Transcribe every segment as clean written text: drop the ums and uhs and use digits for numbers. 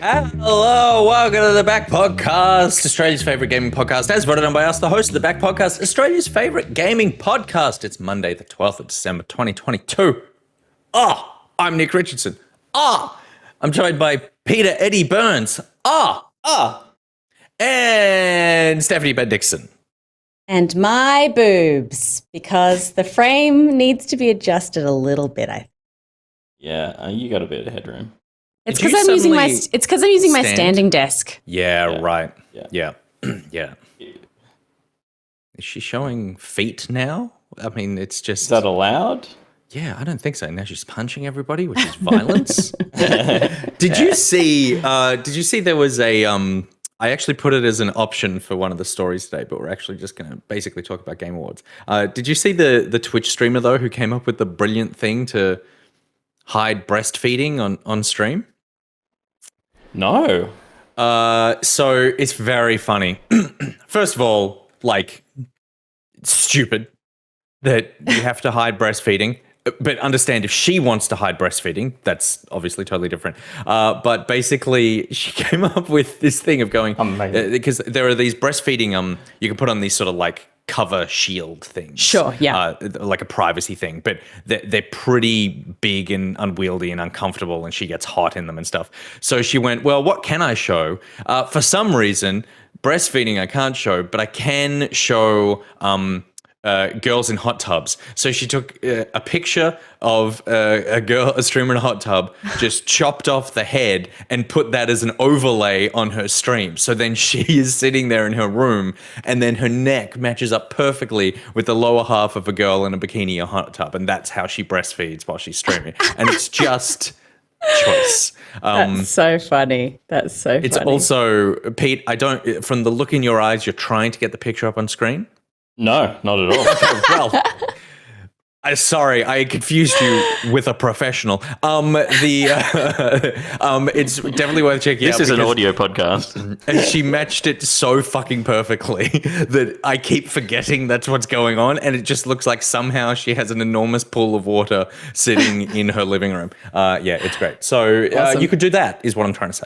Hello, welcome to the Back Podcast, Australia's favourite gaming podcast, as voted on by us, the host of the Back Podcast, Australia's favourite gaming podcast. It's Monday, the 12th of December, 2022. I'm Nick Richardson. I'm joined by Peter Eddie Burns. And Stephanie Ben Dixon. And my boobs, because the frame needs to be adjusted a little bit, I think. Yeah, you got a bit of headroom. It's because I'm using my standing desk. Yeah, right. Yeah. Yeah. Is she showing feet now? I mean, it's just... Is that allowed? Yeah, I don't think so. Now she's punching everybody, which is violence. Did you see there was a... I actually put it as an option for one of the stories today, but we're actually just going to basically talk about Game Awards. Did you see the Twitch streamer, though, who came up with the brilliant thing to hide breastfeeding on stream? No. So it's very funny. First of all, like, stupid that you have to hide breastfeeding. But understand, if she wants to hide breastfeeding, that's obviously totally different. But basically, she came up with this thing of going, because there are these breastfeeding, you can put on these sort of like cover shield things. Sure, yeah. Like a privacy thing, but they're pretty big and unwieldy and uncomfortable, and she gets hot in them and stuff. So she went, well, what can I show? For some reason, breastfeeding I can't show, but I can show... girls in hot tubs. So she took a picture of a streamer in a hot tub, just chopped off the head and put that as an overlay on her stream. So then she is sitting there in her room, and then her neck matches up perfectly with the lower half of a girl in a bikini in a hot tub, and that's how she breastfeeds while she's streaming. And it's just choice. That's so funny. That's so funny. It's also, Pete, from the look in your eyes, you're trying to get the picture up on screen? No, not at all. Okay, well, sorry, I confused you with a professional. It's definitely worth checking out. This is an audio podcast. And she matched it so fucking perfectly that I keep forgetting that's what's going on, and it just looks like somehow she has an enormous pool of water sitting in her living room. Yeah, it's great. So awesome. You could do that, is what I'm trying to say.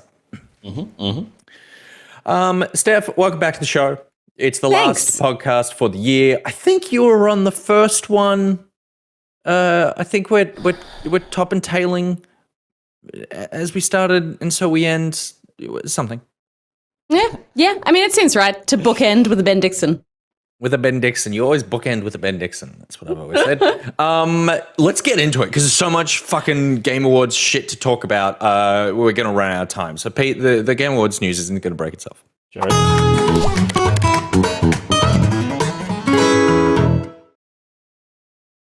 Steph, welcome back to the show. It's the last podcast for the year. I think you were on the first one. I think we're top and tailing as we started, and so we end something. Yeah. I mean, it seems right to bookend with a Ben Dixon. With a Ben Dixon. You always bookend with a Ben Dixon. That's what I've always said. Let's get into it, because there's so much fucking Game Awards shit to talk about. We're going to run out of time. So, Pete, the Game Awards news isn't going to break itself. Sure.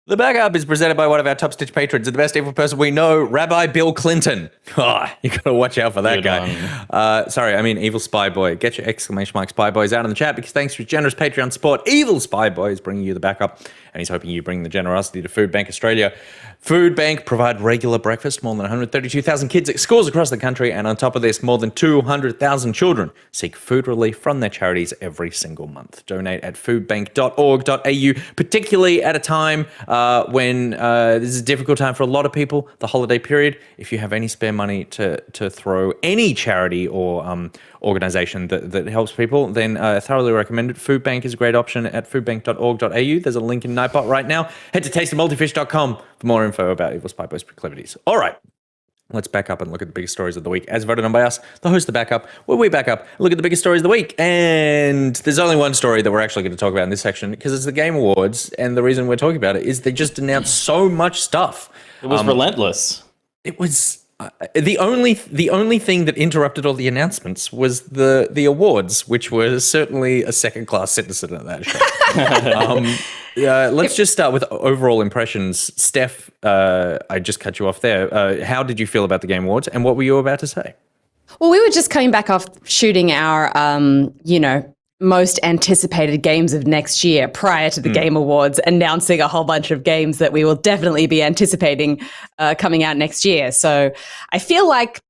The Backup is presented by one of our top Stitch patrons and the best evil person we know, Rabbi Bill Clinton. You got to watch out for that guy. Sorry, I mean Evil Spy Boy. Get your exclamation mark Spy Boys out in the chat, because thanks to your generous Patreon support, Evil Spy Boy is bringing you the Backup, and he's hoping you bring the generosity to Food Bank Australia. Food Bank provide regular breakfast more than 132,000 kids at schools across the country, and on top of this, more than 200,000 children seek food relief from their charities every single month. Donate at foodbank.org.au, particularly at a time when this is a difficult time for a lot of people, the holiday period. If you have any spare money to throw any charity or organisation that helps people, then I thoroughly recommend it. Food Bank is a great option at foodbank.org.au. There's a link in Nightbot right now. Head to tasteofmultifish.com for more info about Evil Spy Boy's proclivities. All right. Let's back up and look at the biggest stories of the week, as voted on by us, the host of the Backup, where we back up and look at the biggest stories of the week. And there's only one story that we're actually going to talk about in this section, because it's the Game Awards, and the reason we're talking about it is they just announced so much stuff. It was relentless. It was the only thing that interrupted all the announcements was the awards, which were certainly a second-class citizen at that show. Let's just start with overall impressions. Steph, I just cut you off there. How did you feel about the Game Awards, and what were you about to say? Well, we were just coming back off shooting our, most anticipated games of next year prior to the Game Awards, announcing a whole bunch of games that we will definitely be anticipating coming out next year. So I feel like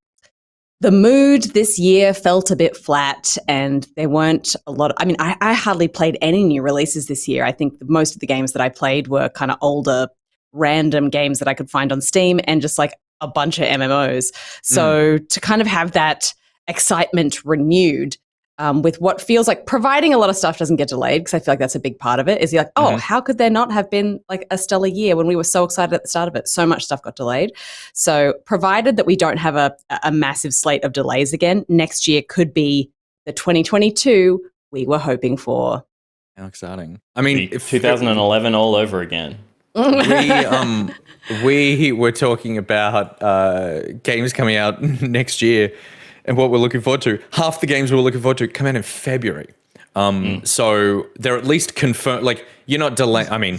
the mood this year felt a bit flat, and there weren't a lot of, I hardly played any new releases this year. I think most of the games that I played were kind of older, random games that I could find on Steam, and just like a bunch of MMOs. So to kind of have that excitement renewed. With what feels like providing a lot of stuff doesn't get delayed, because I feel like that's a big part of it. Is you're like, oh, how could there not have been like a stellar year when we were so excited at the start of it? So much stuff got delayed. So provided that we don't have a massive slate of delays again, next year could be the 2022 we were hoping for. How exciting. I mean, 2011 all over again. We were talking about games coming out next year and what we're looking forward to. Half the games we're looking forward to come out in February. So they're at least confirmed. Like, you're not delaying. I mean,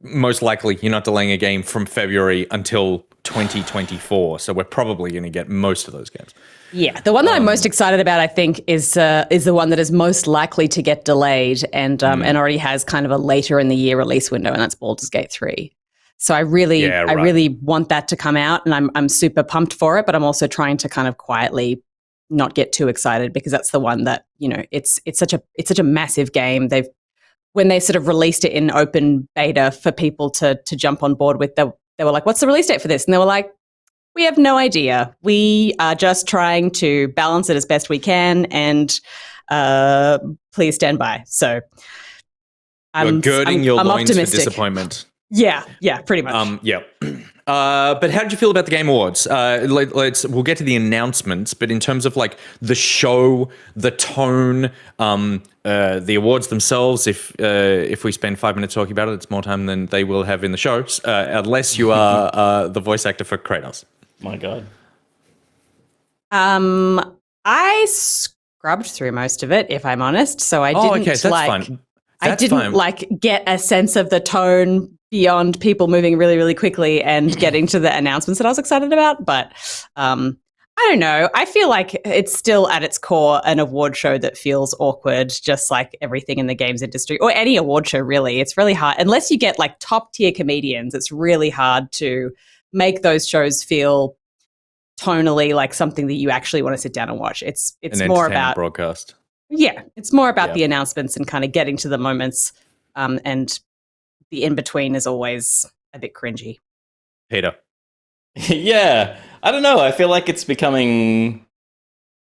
most likely you're not delaying a game from February until 2024. So we're probably going to get most of those games. Yeah, the one that I'm most excited about, I think, is the one that is most likely to get delayed and already has kind of a later in the year release window, and that's Baldur's Gate 3. So I really want that to come out, and I'm super pumped for it. But I'm also trying to kind of quietly not get too excited, because that's the one that, you know, it's such a massive game. When they sort of released it in open beta for people to jump on board with, they were like, "What's the release date for this?" And they were like, "We have no idea. We are just trying to balance it as best we can, and please stand by." So You're girding your loins optimistic. for disappointment. Yeah, pretty much. But how did you feel about the Game Awards? We'll get to the announcements, but in terms of like the show, the tone, the awards themselves, if we spend 5 minutes talking about it, it's more time than they will have in the show, unless you are the voice actor for Kratos. My God. I scrubbed through most of it, if I'm honest. So I didn't fine. I didn't get a sense of the tone beyond people moving really, really quickly and getting to the announcements that I was excited about. But I don't know. I feel like it's still at its core an award show that feels awkward, just like everything in the games industry or any award show, really. It's really hard. Unless you get like top tier comedians, it's really hard to make those shows feel tonally like something that you actually want to sit down and watch. It's more about broadcast. Yeah, it's more about the announcements and kind of getting to the moments, and the in-between is always a bit cringy. Peter. Yeah, I don't know. I feel like it's becoming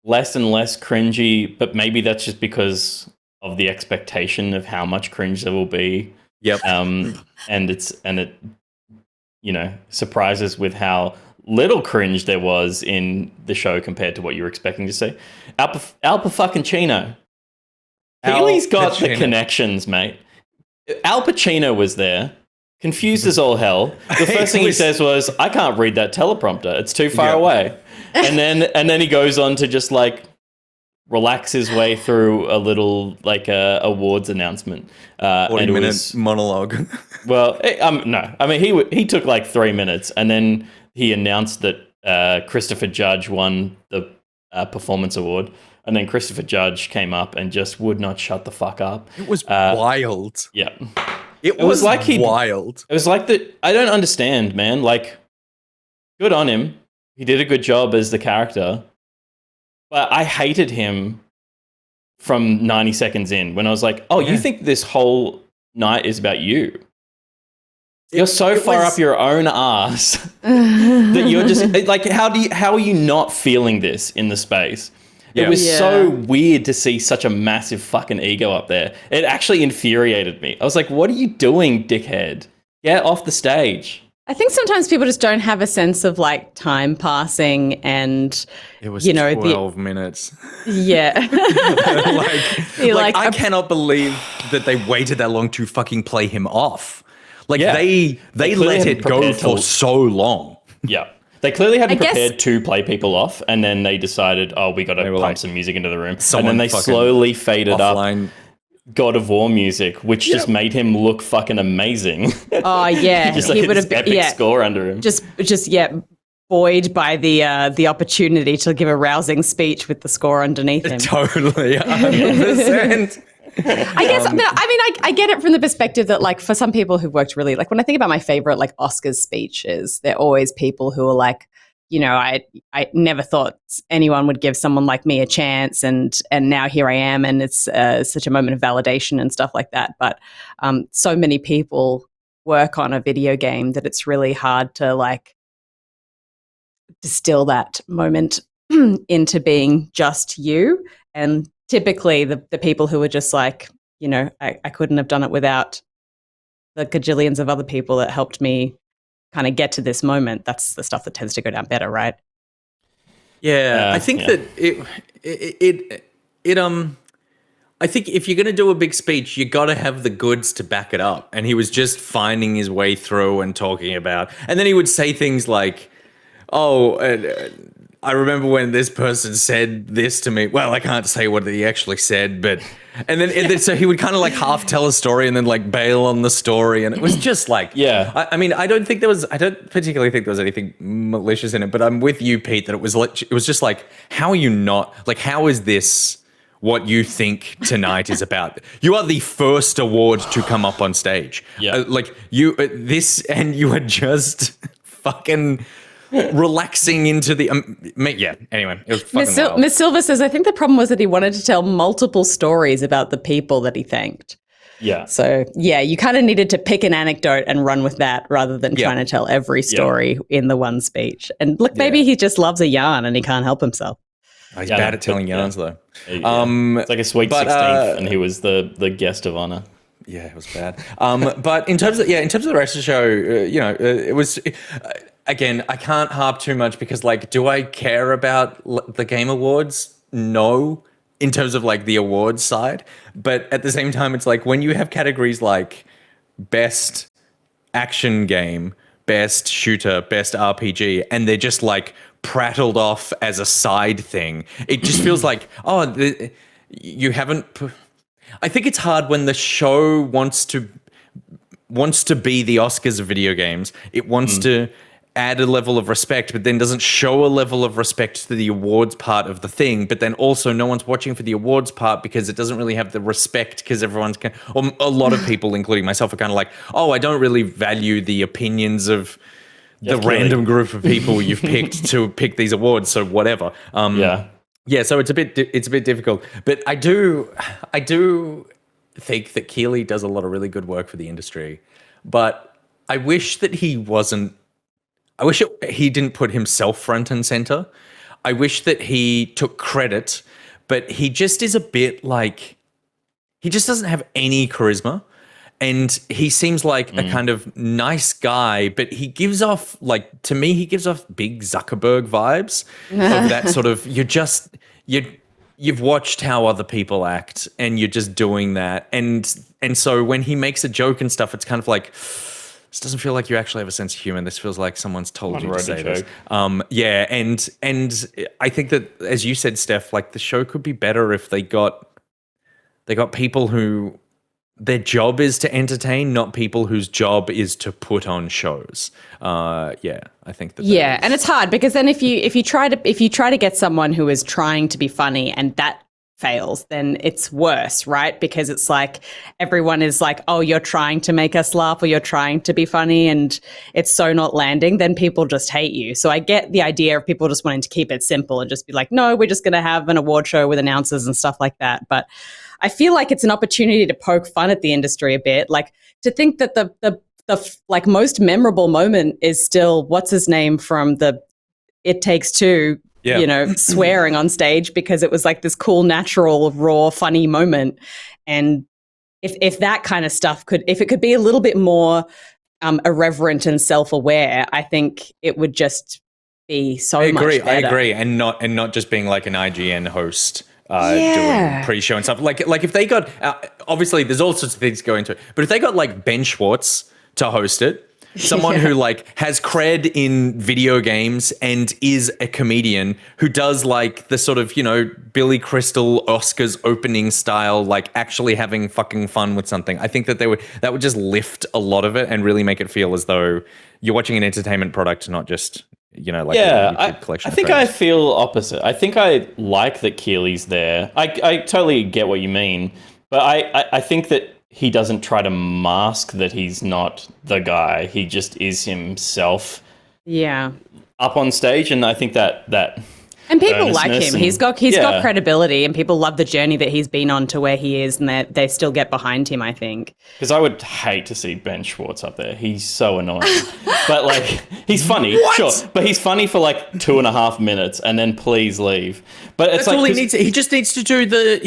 less and less cringy, but maybe that's just because of the expectation of how much cringe there will be. Yep. And it you know, surprises with how little cringe there was in the show compared to what you were expecting to see. Al fucking Chino. Healy's got the connections, mate. Al Pacino was there, confused as all hell. The first thing he says was, "I can't read that teleprompter. It's too far away." And then he goes on to just like relax his way through a little like awards announcement. 40-minute monologue. Well, no. I mean, he took like 3 minutes, and then he announced that Christopher Judge won the performance award. And then Christopher Judge came up and just would not shut the fuck up. It was wild. Yeah. It was like wild. It was like that. I don't understand, man. Like, good on him. He did a good job as the character. But I hated him from 90 seconds in when I was like, oh, you think this whole night is about you? You're so far up your own ass that you're just like, how are you not feeling this in the space? Yeah. It was so weird to see such a massive fucking ego up there. It actually infuriated me. I was like, what are you doing, dickhead? Get off the stage. I think sometimes people just don't have a sense of like time passing, and it was 12 minutes. Yeah. I cannot believe that they waited that long to fucking play him off. Like they let it go for so long. Yeah. They clearly hadn't prepared to play people off, and then they decided, oh, we got to pump some music into the room. And then they slowly faded offline up God of War music, which just made him look fucking amazing. Oh, yeah. Just like he would have epic score under him. Just buoyed by the opportunity to give a rousing speech with the score underneath him. Totally, 100%. I get it from the perspective that, like, for some people who've worked really, like, when I think about my favorite, like, Oscars speeches, they're always people who are like, you know, I never thought anyone would give someone like me a chance, and now here I am, and it's such a moment of validation and stuff like that. But so many people work on a video game that it's really hard to, like, distill that moment into being just you. And typically the people who are just like, I couldn't have done it without the gajillions of other people that helped me kind of get to this moment. That's the stuff that tends to go down better, right? Yeah, I think that I think if you're going to do a big speech, you got to have the goods to back it up. And he was just finding his way through and talking about, and then he would say things like, I remember when this person said this to me. Well, I can't say what he actually said, but, and then so he would kind of like half tell a story and then like bail on the story. And it was just like, I mean, I don't particularly think there was anything malicious in it, but I'm with you, Pete, that it was just like, how are you not, like, how is this what you think tonight is about? You are the first award to come up on stage. Yeah. And you are just fucking relaxing into the anyway, it was fucking wild. Miss Silver says, I think the problem was that he wanted to tell multiple stories about the people that he thanked. Yeah. So you kind of needed to pick an anecdote and run with that rather than trying to tell every story in the one speech. And look, maybe he just loves a yarn and he can't help himself. Oh, he's bad at telling yarns though. It's like a sweet 16th and he was the guest of honor. Yeah, it was bad. But in terms of the rest of the show, it was again, I can't harp too much because, like, do I care about the Game Awards? No, in terms of like the awards side. But at the same time, it's like when you have categories like best action game, best shooter, best RPG, and they're just like prattled off as a side thing, it just feels like, you haven't. I think it's hard when the show wants to be the Oscars of video games. It wants to add a level of respect, but then doesn't show a level of respect to the awards part of the thing. But then also no one's watching for the awards part because it doesn't really have the respect because everyone's or a lot of people, including myself, are kind of like, I don't really value the opinions of the random group of people you've picked to pick these awards. So whatever. Yeah, so it's a bit difficult, but I do think that Keighley does a lot of really good work for the industry, but I wish that he didn't put himself front and center. I wish that he took credit, but he just is a bit like, he just doesn't have any charisma. And he seems like a kind of nice guy, but he gives off, like, to me, he gives off big Zuckerberg vibes of that sort of, you've watched how other people act and you're just doing that. And so when he makes a joke and stuff, it's kind of like, this doesn't feel like you actually have a sense of humor. This feels like someone's told you to say this. And I think that, as you said, Steph, like the show could be better if they got people who their job is to entertain, not people whose job is to put on shows. I think that. Yeah, and it's hard because then if you try to get someone who is trying to be funny and that fails, then it's worse, right? Because it's like everyone is like, oh, you're trying to make us laugh or you're trying to be funny and it's so not landing, then people just hate you. So I get the idea of people just wanting to keep it simple and just be like, no, we're just going to have an award show with announcers and stuff like that. But I feel like it's an opportunity to poke fun at the industry a bit. Like, to think that the like most memorable moment is still what's his name from the It Takes Two, swearing on stage because it was like this cool, natural, raw, funny moment. And if that kind of stuff could be a little bit more irreverent and self-aware, I think it would just be so much better. I agree, and not just being like an IGN host. Doing pre-show and stuff. Like if they got, obviously there's all sorts of things go into it, but if they got like Ben Schwartz to host it, someone who like has cred in video games and is a comedian who does like the sort of, Billy Crystal Oscars opening style, like actually having fucking fun with something, I think that that would just lift a lot of it and really make it feel as though you're watching an entertainment product, not just a YouTube collection. I think I feel opposite. I think I like that Keighley's there. I totally get what you mean, but I think that he doesn't try to mask that he's not the guy. He just is himself. Yeah. Up on stage, and I think that And people like him. He's got Yeah. credibility, and people love the journey that he's been on to where he is, and they still get behind him, I think. Because I would hate to see Ben Schwartz up there. He's so annoying. But like, he's funny, sure. But he's funny for like 2.5 minutes, and then please leave. But it's That's like all he needs. He just needs to do the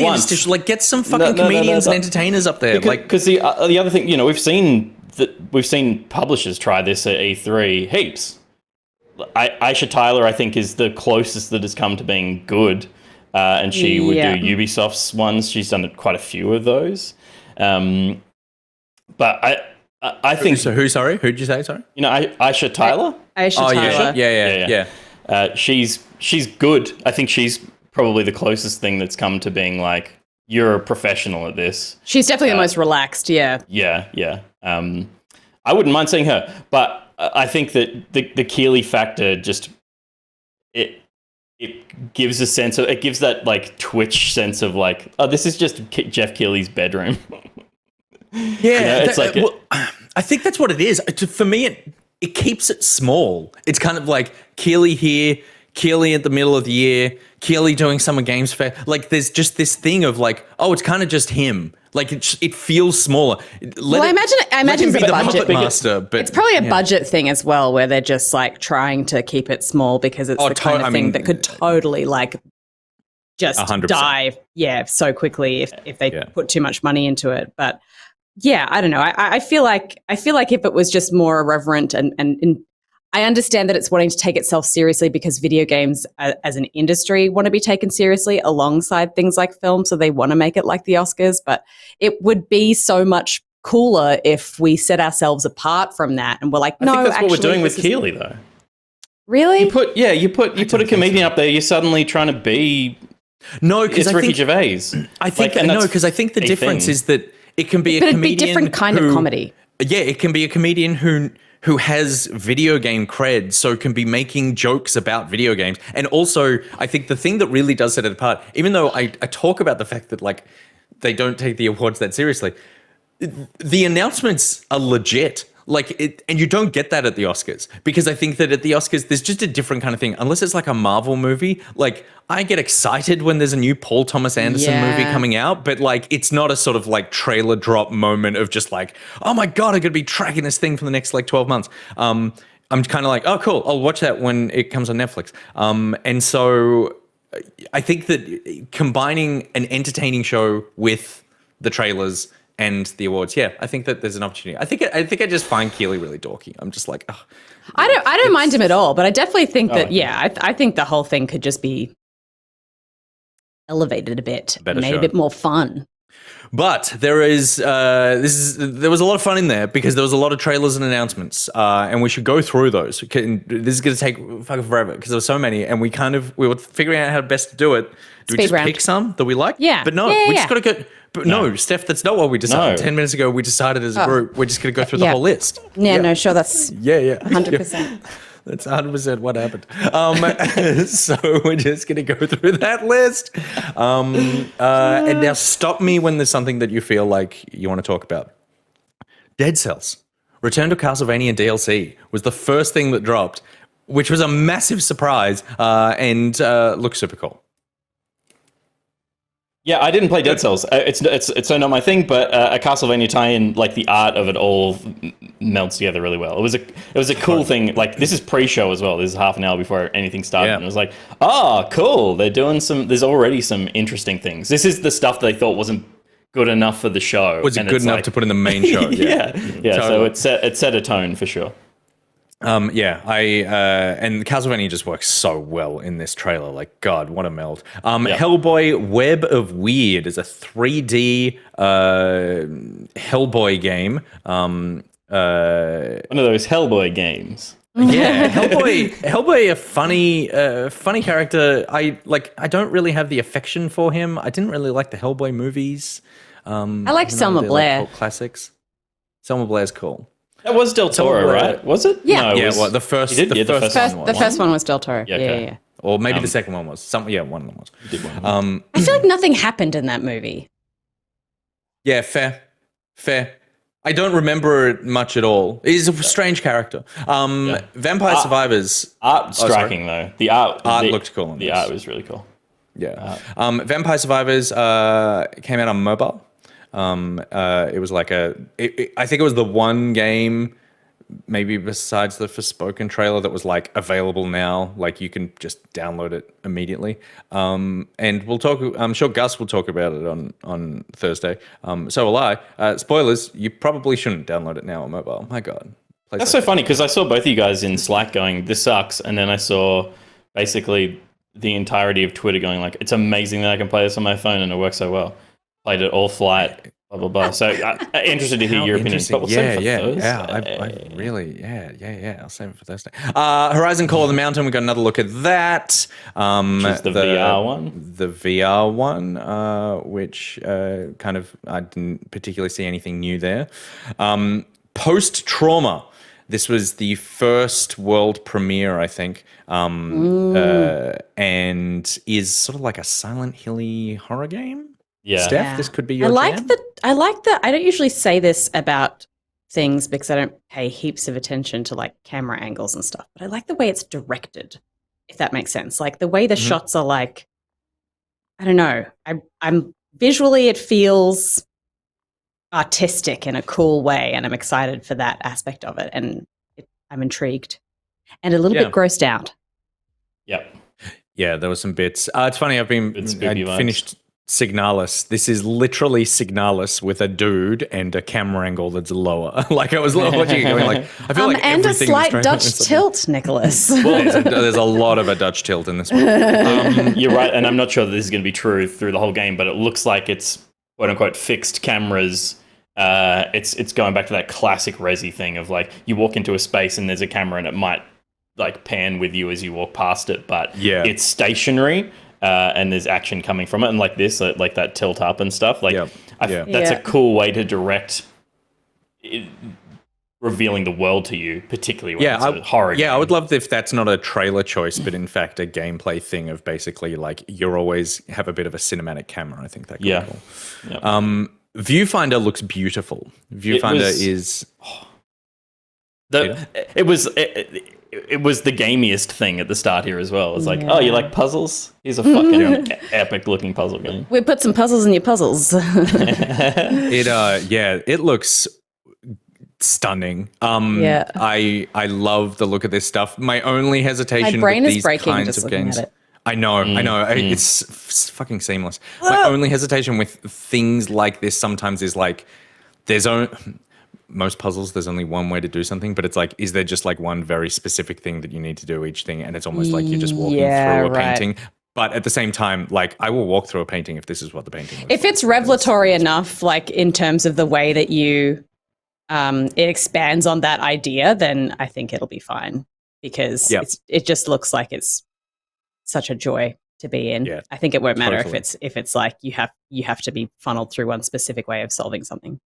Once. interstitial. Like, get some fucking comedians and entertainers up there. Because the other thing, we've seen publishers try this at E3 heaps. Aisha Tyler, I think, is the closest that has come to being good, and she would do Ubisoft's ones. She's done quite a few of those, but I think. So who? Sorry, who did you say? Sorry, Aisha Tyler. Aisha Tyler. Yeah. She's good. I think she's probably the closest thing that's come to being like, you're a professional at this. She's definitely the most relaxed. Yeah. Yeah. I wouldn't mind seeing her, but I think that the Keeley factor just it gives a sense of, it gives that like Twitch sense of like, oh, this is just Jeff Keighley's bedroom. Yeah, it's like I think that's what it is. For me, it keeps it small. It's kind of like Keeley here, Keeley at the middle of the year, Keeley doing Summer Games Fair. Like, there's just this thing of like, oh, it's kind of just him. Like, it feels smaller. I imagine be it's a the budget. puppet master, but It's probably a budget thing as well, where they're just like trying to keep it small because it's the kind of thing that could totally like just 100%. die, so quickly if they put too much money into it. But yeah, I don't know. I feel like if it was just more irreverent and I understand that it's wanting to take itself seriously because video games as an industry want to be taken seriously alongside things like film. So they want to make it like the Oscars, but it would be so much cooler if we set ourselves apart from that. And we're like, no, I think that's actually, what we're doing with Keeley though. Really? You put a comedian up there, you're suddenly trying to be, it's Ricky Gervais. I think, because I think the difference is that it can be a comedian. It'd be different kind of comedy. Yeah, it can be a comedian who has video game cred, so can be making jokes about video games. And also, I think the thing that really does set it apart, even though I talk about the fact that like they don't take the awards that seriously, the announcements are legit. And you don't get that at the Oscars, because I think that at the Oscars, there's just a different kind of thing. Unless it's like a Marvel movie, like I get excited when there's a new Paul Thomas Anderson movie coming out, but like it's not a sort of like trailer drop moment of just like, oh my God, I'm going to be tracking this thing for the next like 12 months. I'm kind of like, oh, cool. I'll watch that when it comes on Netflix. And so I think that combining an entertaining show with the trailers and the awards, I think that there's an opportunity. I think I just find Keeley really dorky. I'm just like, oh, I don't mind him at all, but I definitely think that I think the whole thing could just be elevated a bit, made a bit more fun. But there was a lot of fun in there because there was a lot of trailers and announcements, and we should go through those. This is going to take fucking forever because there were so many, and we were figuring out how best to do it. Do we just pick some that we like? Yeah. But no, we just got to go. But no, Steph, that's not what we decided. 10 minutes ago, we decided as a group, we're just going to go through the whole list. Yeah, no, sure, that's 100%. That's 100% what happened. So we're just going to go through that list. And now stop me when there's something that you feel like you want to talk about. Dead Cells. Return to Castlevania DLC was the first thing that dropped, which was a massive surprise and looks super cool. Yeah, I didn't play Dead Cells. It's so not my thing, but a Castlevania tie-in, like the art of it all melts together really well. It was a cool thing. Like, this is pre-show as well. This is half an hour before anything started. And it was like, cool. There's already some interesting things. This is the stuff they thought wasn't good enough for the show. Was it good enough to put in the main show? Yeah. Totally. So it set a tone for sure. And Castlevania just works so well in this trailer. Like, God, what a meld. Hellboy Web of Weird is a 3D Hellboy game. One of those Hellboy games. Yeah, Hellboy, a funny character. I don't really have the affection for him. I didn't really like the Hellboy movies. I liked Selma Blair. Like classics. Selma Blair's cool. That was Del Toro, right? Was it? Yeah. No, well, the first one was Del Toro. Yeah. Or maybe the second one was. One of them was. You did one. I feel like nothing happened in that movie. Yeah, fair. I don't remember it much at all. He's a strange character. Vampire Survivors. Art striking though. The art looked cool. The art was really cool. Yeah. Vampire Survivors came out on mobile. It was like I think it was the one game, maybe besides the Forspoken trailer, that was like available now. Like you can just download it immediately. And we'll talk. I'm sure Gus will talk about it on Thursday. So will I. Spoilers: you probably shouldn't download it now on mobile. My God, that's so funny because I saw both of you guys in Slack going, "This sucks," and then I saw basically the entirety of Twitter going like, "It's amazing that I can play this on my phone and it works so well." Played it all flight. Blah blah blah. So interested to hear your opinions. But we'll save it for Thursday. I really, I'll save it for Thursday. Horizon Call of the Mountain. We got another look at that. Which is the VR one. The VR one, which kind of I didn't particularly see anything new there. Post Trauma. This was the first world premiere, I think, and is sort of like a Silent Hill-y horror game. Yeah. Steph, this could be your I like jam? that. I don't usually say this about things because I don't pay heaps of attention to like camera angles and stuff, but I like the way it's directed, if that makes sense. Like the way the shots are like, I don't know. I'm visually, it feels artistic in a cool way, and I'm excited for that aspect of it, and I'm intrigued and a little bit grossed out. Yep. Yeah, there were some bits. It's funny. I finished Signalis. This is literally Signalis with a dude and a camera angle that's lower. Like I was watching it going like, I feel like and a everything slight Dutch tilt, Nicholas. Well, there's a lot of a Dutch tilt in this one. You're right, and I'm not sure that this is going to be true through the whole game, but it looks like it's quote unquote fixed cameras. It's going back to that classic Resi thing of like you walk into a space and there's a camera and it might like pan with you as you walk past it, but it's stationary. And there's action coming from it, and like this, like that tilt up and stuff. Like that's a cool way to direct revealing the world to you, particularly when it's a horror game. I would love if that's not a trailer choice, but in fact a gameplay thing of basically like you always have a bit of a cinematic camera. I think that could be cool. Yep. Viewfinder looks beautiful. Viewfinder is. It was the gamiest thing at the start here as well. It's like, oh, you like puzzles? Here's a fucking epic looking puzzle game. We put some puzzles in your puzzles. It looks stunning. I love the look of this stuff. My only hesitation with these kinds of games. I know. It's fucking seamless. My only hesitation with things like this sometimes is like most puzzles, there's only one way to do something, but it's like, is there just like one very specific thing that you need to do each thing? And it's almost like you're just walking through a painting. But at the same time, like I will walk through a painting if this is what the painting looks if it's revelatory enough, like in terms of the way that you, it expands on that idea, then I think it'll be fine because it just looks like it's such a joy to be in. Yeah, I think it won't matter if it's like you have to be funneled through one specific way of solving something.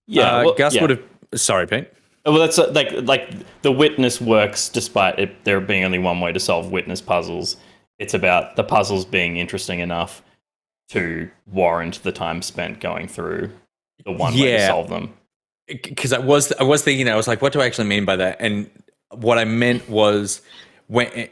Yeah, Gus would have. Sorry, Pete. Well, that's like the Witness works despite there being only one way to solve Witness puzzles. It's about the puzzles being interesting enough to warrant the time spent going through the one way to solve them. Because I was thinking, I was like, what do I actually mean by that? And what I meant was when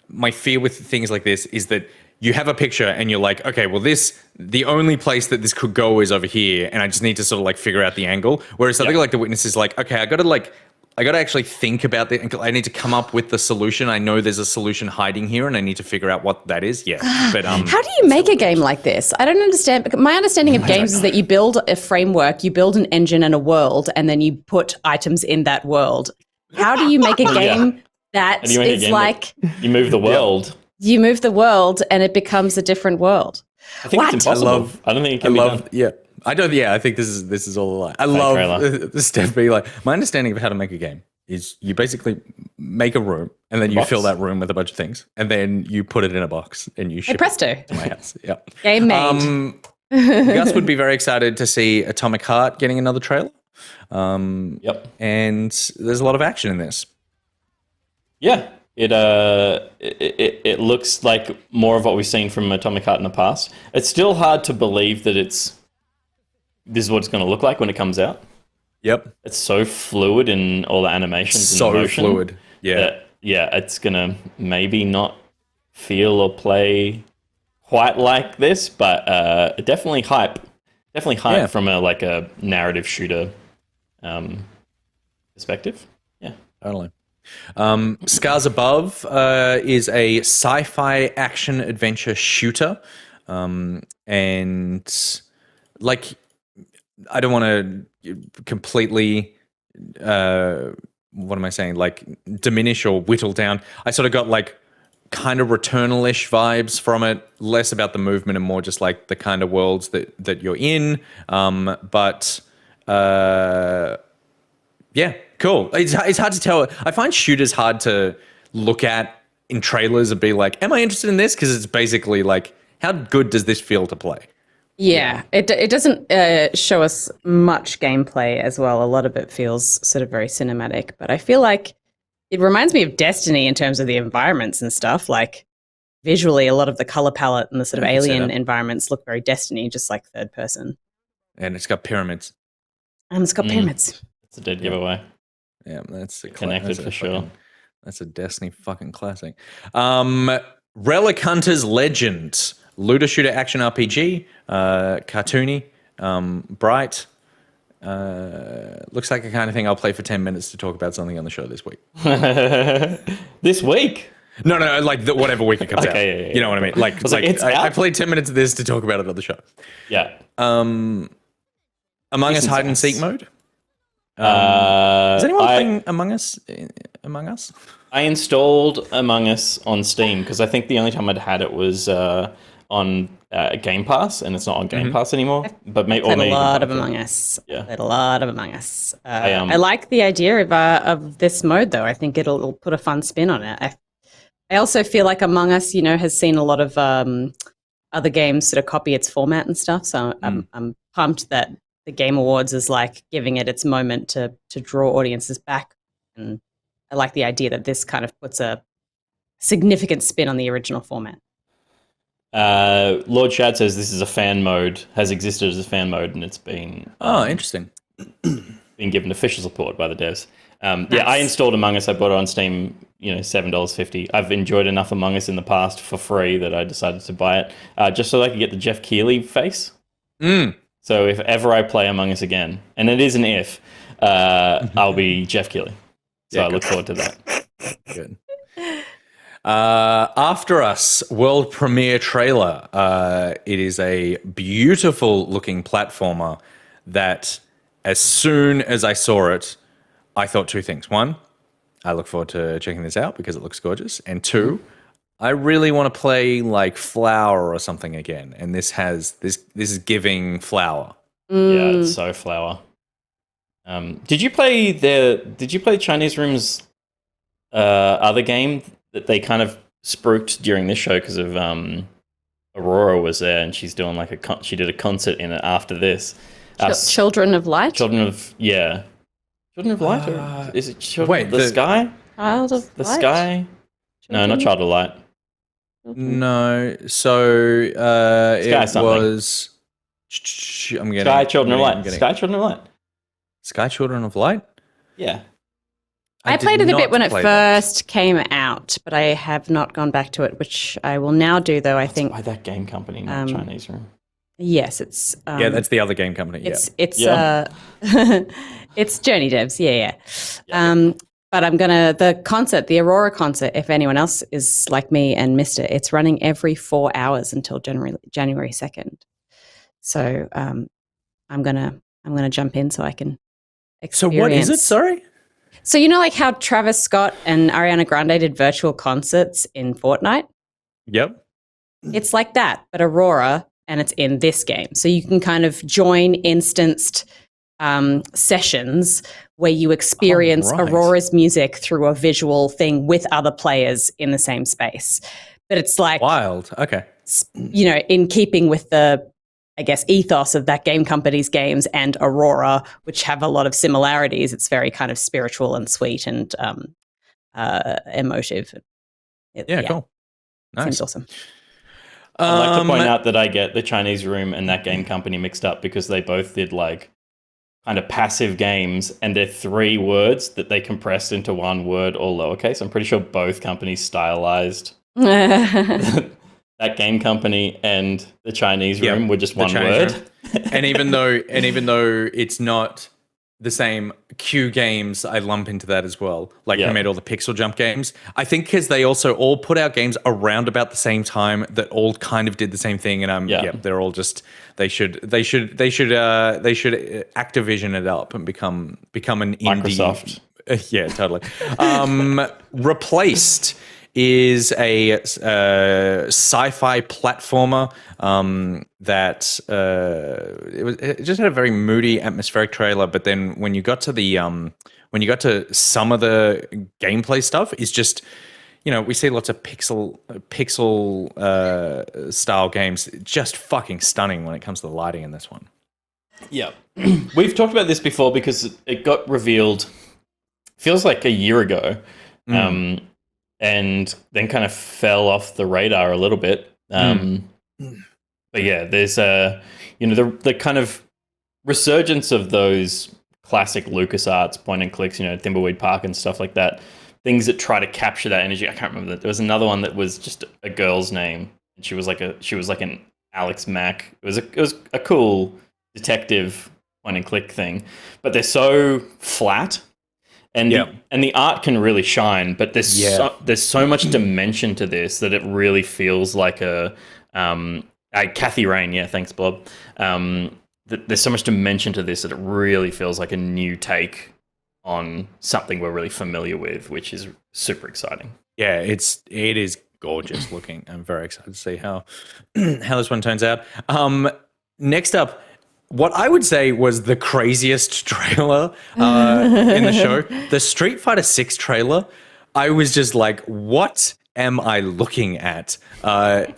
my fear with things like this is that you have a picture and you're like, okay, well, the only place that this could go is over here, and I just need to sort of like figure out the angle. Whereas something like The Witness is like, okay, I got to actually think about it. I need to come up with the solution. I know there's a solution hiding here, and I need to figure out what that is. Yeah, but how do you make a game like this? I don't understand. My understanding of games is that you build a framework, you build an engine and a world, and then you put items in that world. How do you make a game that is like you move the world? You move the world and it becomes a different world. I think it's impossible. I don't think it can be done. Yeah. I don't. Yeah, I think this is all a lie. I love the step being like, my understanding of how to make a game is you basically make a room and then you fill that room with a bunch of things and then you put it in a box and you ship it to my house. Yeah. Game made. Gus would be very excited to see Atomic Heart getting another trailer. And there's a lot of action in this. Yeah. It looks like more of what we've seen from Atomic Heart in the past. It's still hard to believe that this is what it's going to look like when it comes out. Yep. It's so fluid in all the animations. So and motion fluid. Yeah. that, yeah, it's gonna maybe not feel or play quite like this, but definitely hype. Definitely hype from a narrative shooter perspective. Yeah. Totally. Scars Above is a sci-fi action adventure shooter, and like I don't want to completely what am I saying? Like diminish or whittle down. I sort of got like kind of Returnal-ish vibes from it, less about the movement and more just like the kind of worlds that you're in. But yeah, cool. It's hard to tell. I find shooters hard to look at in trailers and be like, am I interested in this? Because it's basically like, how good does this feel to play? Yeah, it doesn't show us much gameplay as well. A lot of it feels sort of very cinematic, but I feel like it reminds me of Destiny in terms of the environments and stuff. Like visually, a lot of the color palette and the sort of alien environments look very Destiny, just like third person. And it's got pyramids. And it's got pyramids. It's a dead giveaway. Yeah, that's Connected for sure. That's a Destiny fucking classic. Relic Hunters Legend. Looter shooter action RPG, cartoony, bright. Looks like the kind of thing I'll play for 10 minutes to talk about something on the show this week. This week? No, like whatever week it comes out. Yeah. You know what I mean? Like, I played 10 minutes of this to talk about it on the show. Yeah. Among Us hide and seek mode. Is anyone playing Among Us? I installed Among Us on Steam because I think the only time I'd had it was on Game Pass, and it's not on Game Pass anymore. But maybe a lot of Among Us. Yeah, played a lot of Among Us. I like the idea of this mode, though. I think it'll put a fun spin on it. I also feel like Among Us, has seen a lot of other games sort of copy its format and stuff. So I'm pumped that the Game Awards is like giving it its moment to draw audiences back. And I like the idea that this kind of puts a significant spin on the original format. Lord Shad says this is a fan mode, has existed as a fan mode, and it's been interesting. Been given official support by the devs. Nice. Yeah, I installed Among Us. I bought it on Steam. $7.50. I've enjoyed enough Among Us in the past for free that I decided to buy it, just so I could get the Jeff Keighley face. So if ever I play Among Us again, and it is an if, I'll be Jeff Keighley. So I look forward to that. Good. After Us world premiere trailer. It is a beautiful looking platformer that as soon as I saw it, I thought two things. One, I look forward to checking this out because it looks gorgeous. And two, I really want to play like Flower or something again. And this is giving Flower. Yeah, it's so Flower. Did you play Chinese Room's other game that they kind of spruiked during this show because of Aurora was there and she's doing like she did a concert in it after this. Children of Light? Children of Light? Or is it the Sky? Child of the Light? Sky? No, not Child of Light. No, so it was. Sky Children of Light. Sky Children of Light. Sky Children of Light? Yeah. I played it a bit when it first came out, but I have not gone back to it, which I will now do, though, I think. By that game company, not Chinese Room. Yes, it's... that's the other game company, It's it's Journey Devs, yeah. But I'm going to... The Aurora concert, if anyone else is like me and missed it, it's running every 4 hours until January 2nd. So I'm gonna jump in so I can experience... So what is it, sorry? So like how Travis Scott and Ariana Grande did virtual concerts in Fortnite? Yep. It's like that, but Aurora, and it's in this game. So you can kind of join instanced sessions where you experience Aurora's music through a visual thing with other players in the same space. But it's like... Wild, okay. In keeping with the... I guess, ethos of that game company's games and Aurora, which have a lot of similarities. It's very kind of spiritual and sweet and emotive. Cool. Nice. Seems awesome. I'd like to point out that I get the Chinese Room and that game company mixed up because they both did like kind of passive games, and they're 3 words that they compressed into 1 word, all lowercase. I'm pretty sure both companies stylized that game company and the Chinese room were just 1 word. and even though it's not the same, Q Games I lump into that as well. Like who made all the Pixel Jump games. I think because they also all put out games around about the same time that all kind of did the same thing, and they're all just they should Activision it up and become an Microsoft. indie. Yeah, totally. Replaced is a sci-fi platformer that it just had a very moody, atmospheric trailer. But then when you got to some of the gameplay stuff, it's just, we see lots of pixel style games, just fucking stunning when it comes to the lighting in this one. Yeah, we've talked about this before because it got revealed. Feels like a year ago. And then kind of fell off the radar a little bit. But yeah, there's the kind of resurgence of those classic LucasArts point and clicks, Thimbleweed Park and stuff like that. Things that try to capture that energy. I can't remember that. There was another one that was just a girl's name, and she was like an Alex Mack. It was a cool detective point and click thing, but they're so flat. And the art can really shine, but there's so much dimension to this that it really feels like a Kathy Rain. Yeah, thanks, Bob. There's so much dimension to this that it really feels like a new take on something we're really familiar with, which is super exciting. Yeah, it is gorgeous looking. I'm very excited to see how this one turns out. Next up, what I would say was the craziest trailer in the show, the Street Fighter 6 trailer. I was just like, what am I looking at?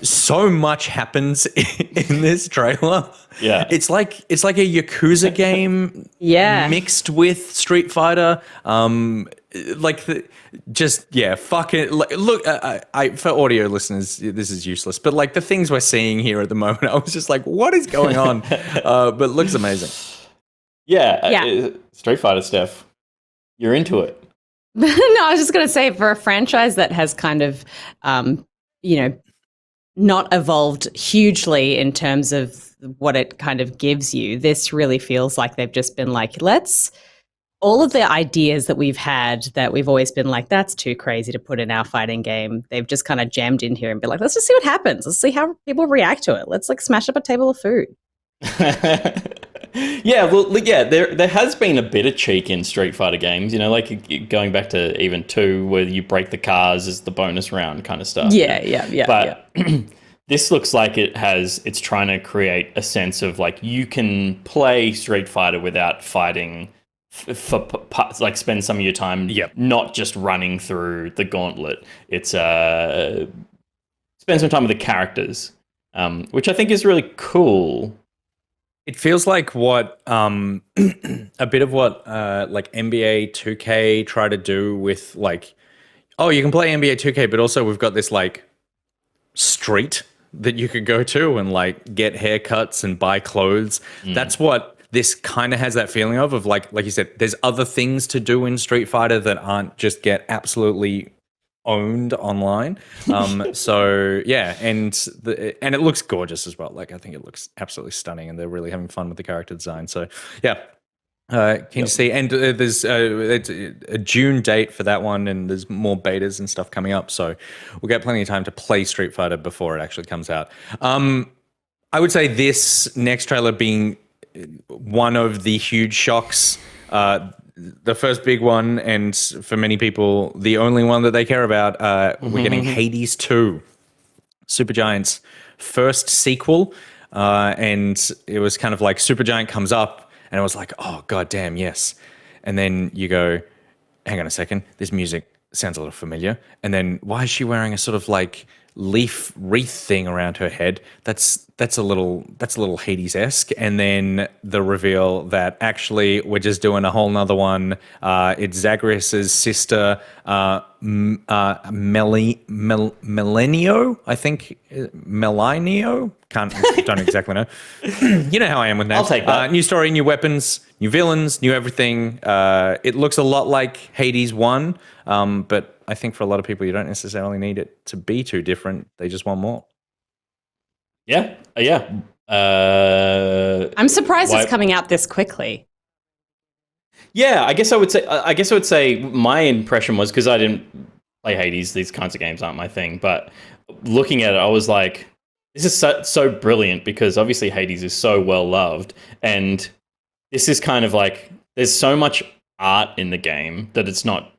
So much happens in this trailer. Yeah. It's like a Yakuza game mixed with Street Fighter. Fuck it. Look, for audio listeners, this is useless. But like the things we're seeing here at the moment, I was just like, what is going on? But it looks amazing. Yeah. Street Fighter stuff. You're into it. No, I was just going to say, for a franchise that has kind of, not evolved hugely in terms of what it kind of gives you, this really feels like they've just been like, all of the ideas that we've had that we've always been like, that's too crazy to put in our fighting game, they've just kind of jammed in here and be like, let's just see what happens. Let's see how people react to it. Let's smash up a table of food. There has been a bit of cheek in Street Fighter games, like going back to even 2, where you break the cars as the bonus round kind of stuff. But this looks like it's trying to create a sense of like, you can play Street Fighter without fighting like spend some of your time not just running through the gauntlet. It's spend some time with the characters, which I think is really cool. It feels like what a bit of what like NBA 2K tried to do with like, oh, you can play NBA 2K, but also we've got this like street that you could go to and like get haircuts and buy clothes. That's what this kind of has that feeling of like you said, there's other things to do in Street Fighter that aren't just get absolutely owned online. So yeah, and it looks gorgeous as well. Like I think it looks absolutely stunning, and they're really having fun with the character design. So yeah, keen to see. And there's it's a June date for that one, and there's more betas and stuff coming up. So we'll get plenty of time to play Street Fighter before it actually comes out. I would say this next trailer being one of the huge shocks, the first big one, and for many people, the only one that they care about. We're getting Hades 2, Supergiant's first sequel, and it was kind of like Supergiant comes up, and it was like, oh, goddamn, yes. And then you go, hang on a second, this music sounds a little familiar. And then why is she wearing a sort of like leaf wreath thing around her head. That's a little Hades-esque. And then the reveal that actually we're just doing a whole nother one. It's Zagreus's sister, Melenio, I think. Melinio? Don't exactly know. You know how I am with names. I'll take that. New story, new weapons, new villains, new everything. It looks a lot like Hades 1, but I think for a lot of people, you don't necessarily need it to be too different. They just want more. Yeah. I'm surprised it's coming out this quickly. Yeah, I guess I would say my impression was, because I didn't play Hades, these kinds of games aren't my thing, but looking at it, I was like, this is so brilliant, because obviously Hades is so well loved, and this is kind of like, there's so much art in the game that it's not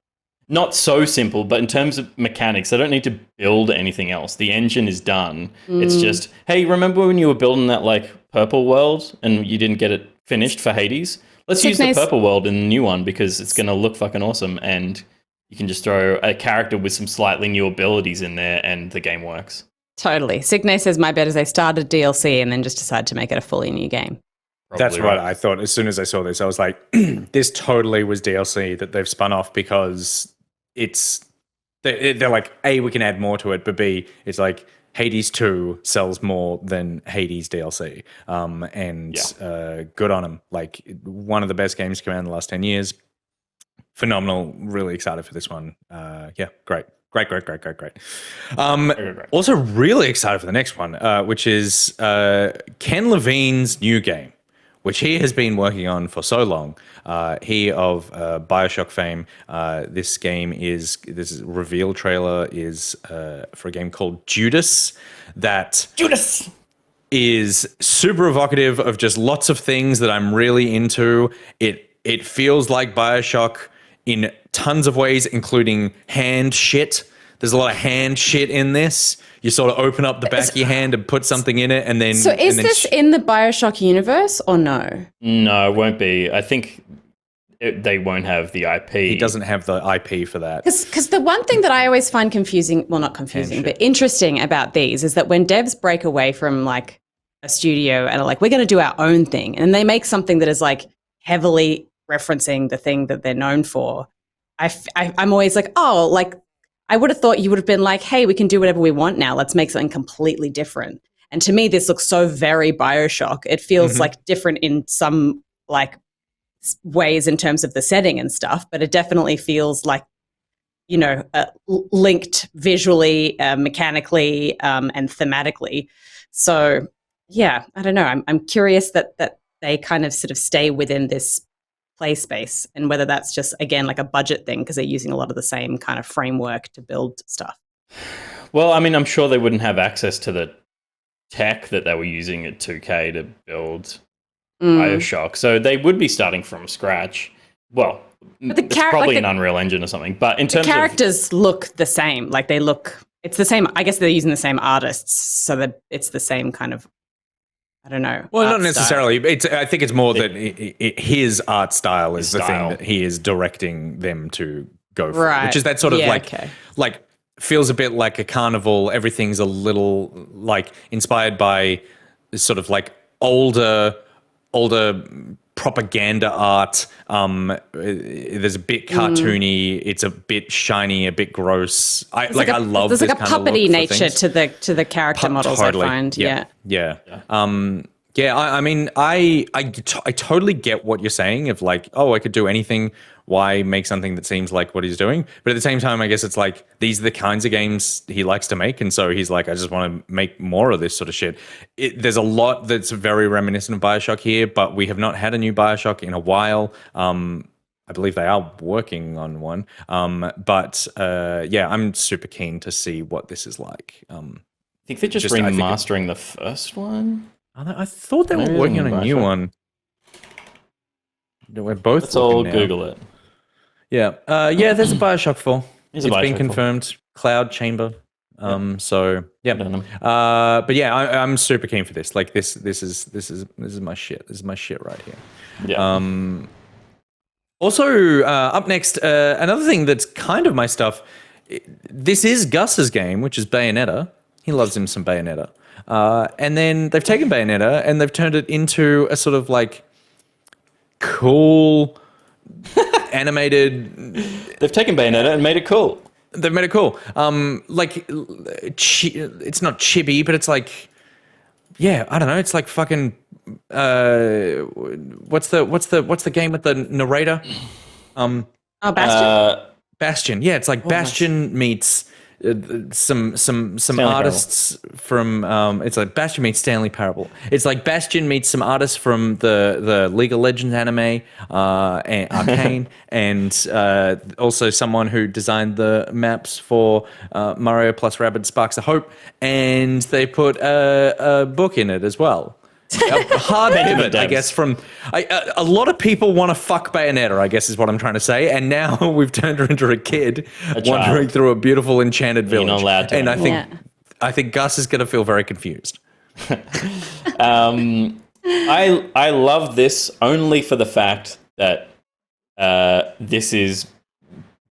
so simple, but in terms of mechanics, they don't need to build anything else. The engine is done. It's just, hey, remember when you were building that like purple world and you didn't get it finished for Hades? Let's use the purple world in the new one, because it's going to look fucking awesome, and you can just throw a character with some slightly new abilities in there and the game works. Totally. Signe says my bet is they started DLC and then just decided to make it a fully new game. That's right. I thought as soon as I saw this, I was like, this totally was DLC that they've spun off, because they're like, A, we can add more to it, but B, it's like Hades 2 sells more than Hades DLC. Good on them. Like, one of the best games to come out in the last 10 years. Phenomenal. Really excited for this one. Great. Also really excited for the next one, which is Ken Levine's new game, which he has been working on for so long. He of BioShock fame. This reveal trailer is for a game called Judas. Judas is super evocative of just lots of things that I'm really into. It feels like BioShock in tons of ways, including hand shit. There's a lot of hand shit in this. You sort of open up the back of your hand and put something in it, and then... So is this in the BioShock universe or no? No, it won't be. I think they won't have the IP. He doesn't have the IP for that. Because the one thing that I always find confusing, well, not confusing, but interesting about these is that when devs break away from like a studio and are like, we're going to do our own thing, and they make something that is like heavily referencing the thing that they're known for, I'm always like, oh, like, I would have thought you would have been like, hey, we can do whatever we want now. Let's make something completely different. And to me, this looks so very BioShock. It feels like different in some like ways in terms of the setting and stuff, but it definitely feels like, you know, linked visually, mechanically, and thematically. So yeah, I don't know. I'm curious that they kind of sort of stay within this play space, and whether that's just, again, like a budget thing because they're using a lot of the same kind of framework to build stuff. Well, I mean, I'm sure they wouldn't have access to the tech that they were using at 2K to build BioShock, so they would be starting from scratch. Well, it's probably an Unreal Engine or something, but in terms of... The characters look the same. Like, they look... It's the same... I guess they're using the same artists, so that it's the same kind of... I don't know. Well, not necessarily. I think it's more that his art style is the thing that he is directing them to go for, which is that sort of like feels a bit like a carnival. Everything's a little like inspired by sort of like older propaganda art. There's a bit cartoony. It's a bit shiny, a bit gross. I love. There's like a puppety nature to the character models. Totally. I find. Yeah. I mean, I totally get what you're saying of like, oh, I could do anything. Why make something that seems like what he's doing? But at the same time, I guess it's like these are the kinds of games he likes to make, and so he's like, I just want to make more of this sort of shit. There's a lot that's very reminiscent of BioShock here, but we have not had a new BioShock in a while. I believe they are working on one. I'm super keen to see what this is like. I think they're just remastering the first one. I thought they were working on a new one. We're both. Let's all Google it. Yeah. There's a BioShock 4. It's been confirmed. Cloud Chamber. So yeah. But yeah, I'm super keen for this. Like this is my shit. This is my shit right here. Yeah. Also, up next, another thing that's kind of my stuff. This is Gus's game, which is Bayonetta. He loves him some Bayonetta. And then they've taken Bayonetta and they've turned it into a sort of like cool animated. They've taken Bayonetta and made it cool. They've made it cool. Like it's not chibi, but it's like, yeah, I don't know. It's like fucking. What's the game with the narrator? Bastion. Bastion. Yeah, it's like Bastion meets some artists from. It's like Bastion meets Stanley Parable. It's like Bastion meets some artists from the League of Legends anime, and Arcane, and also someone who designed the maps for Mario plus Rabbids Sparks of Hope, and they put a book in it as well. A hard pivot, I guess, from a lot of people want to fuck Bayonetta, I guess is what I'm trying to say, and now we've turned her into a kid wandering through a beautiful enchanted village. You're not allowed to. And I think Gus is going to feel very confused. I love this only for the fact that this is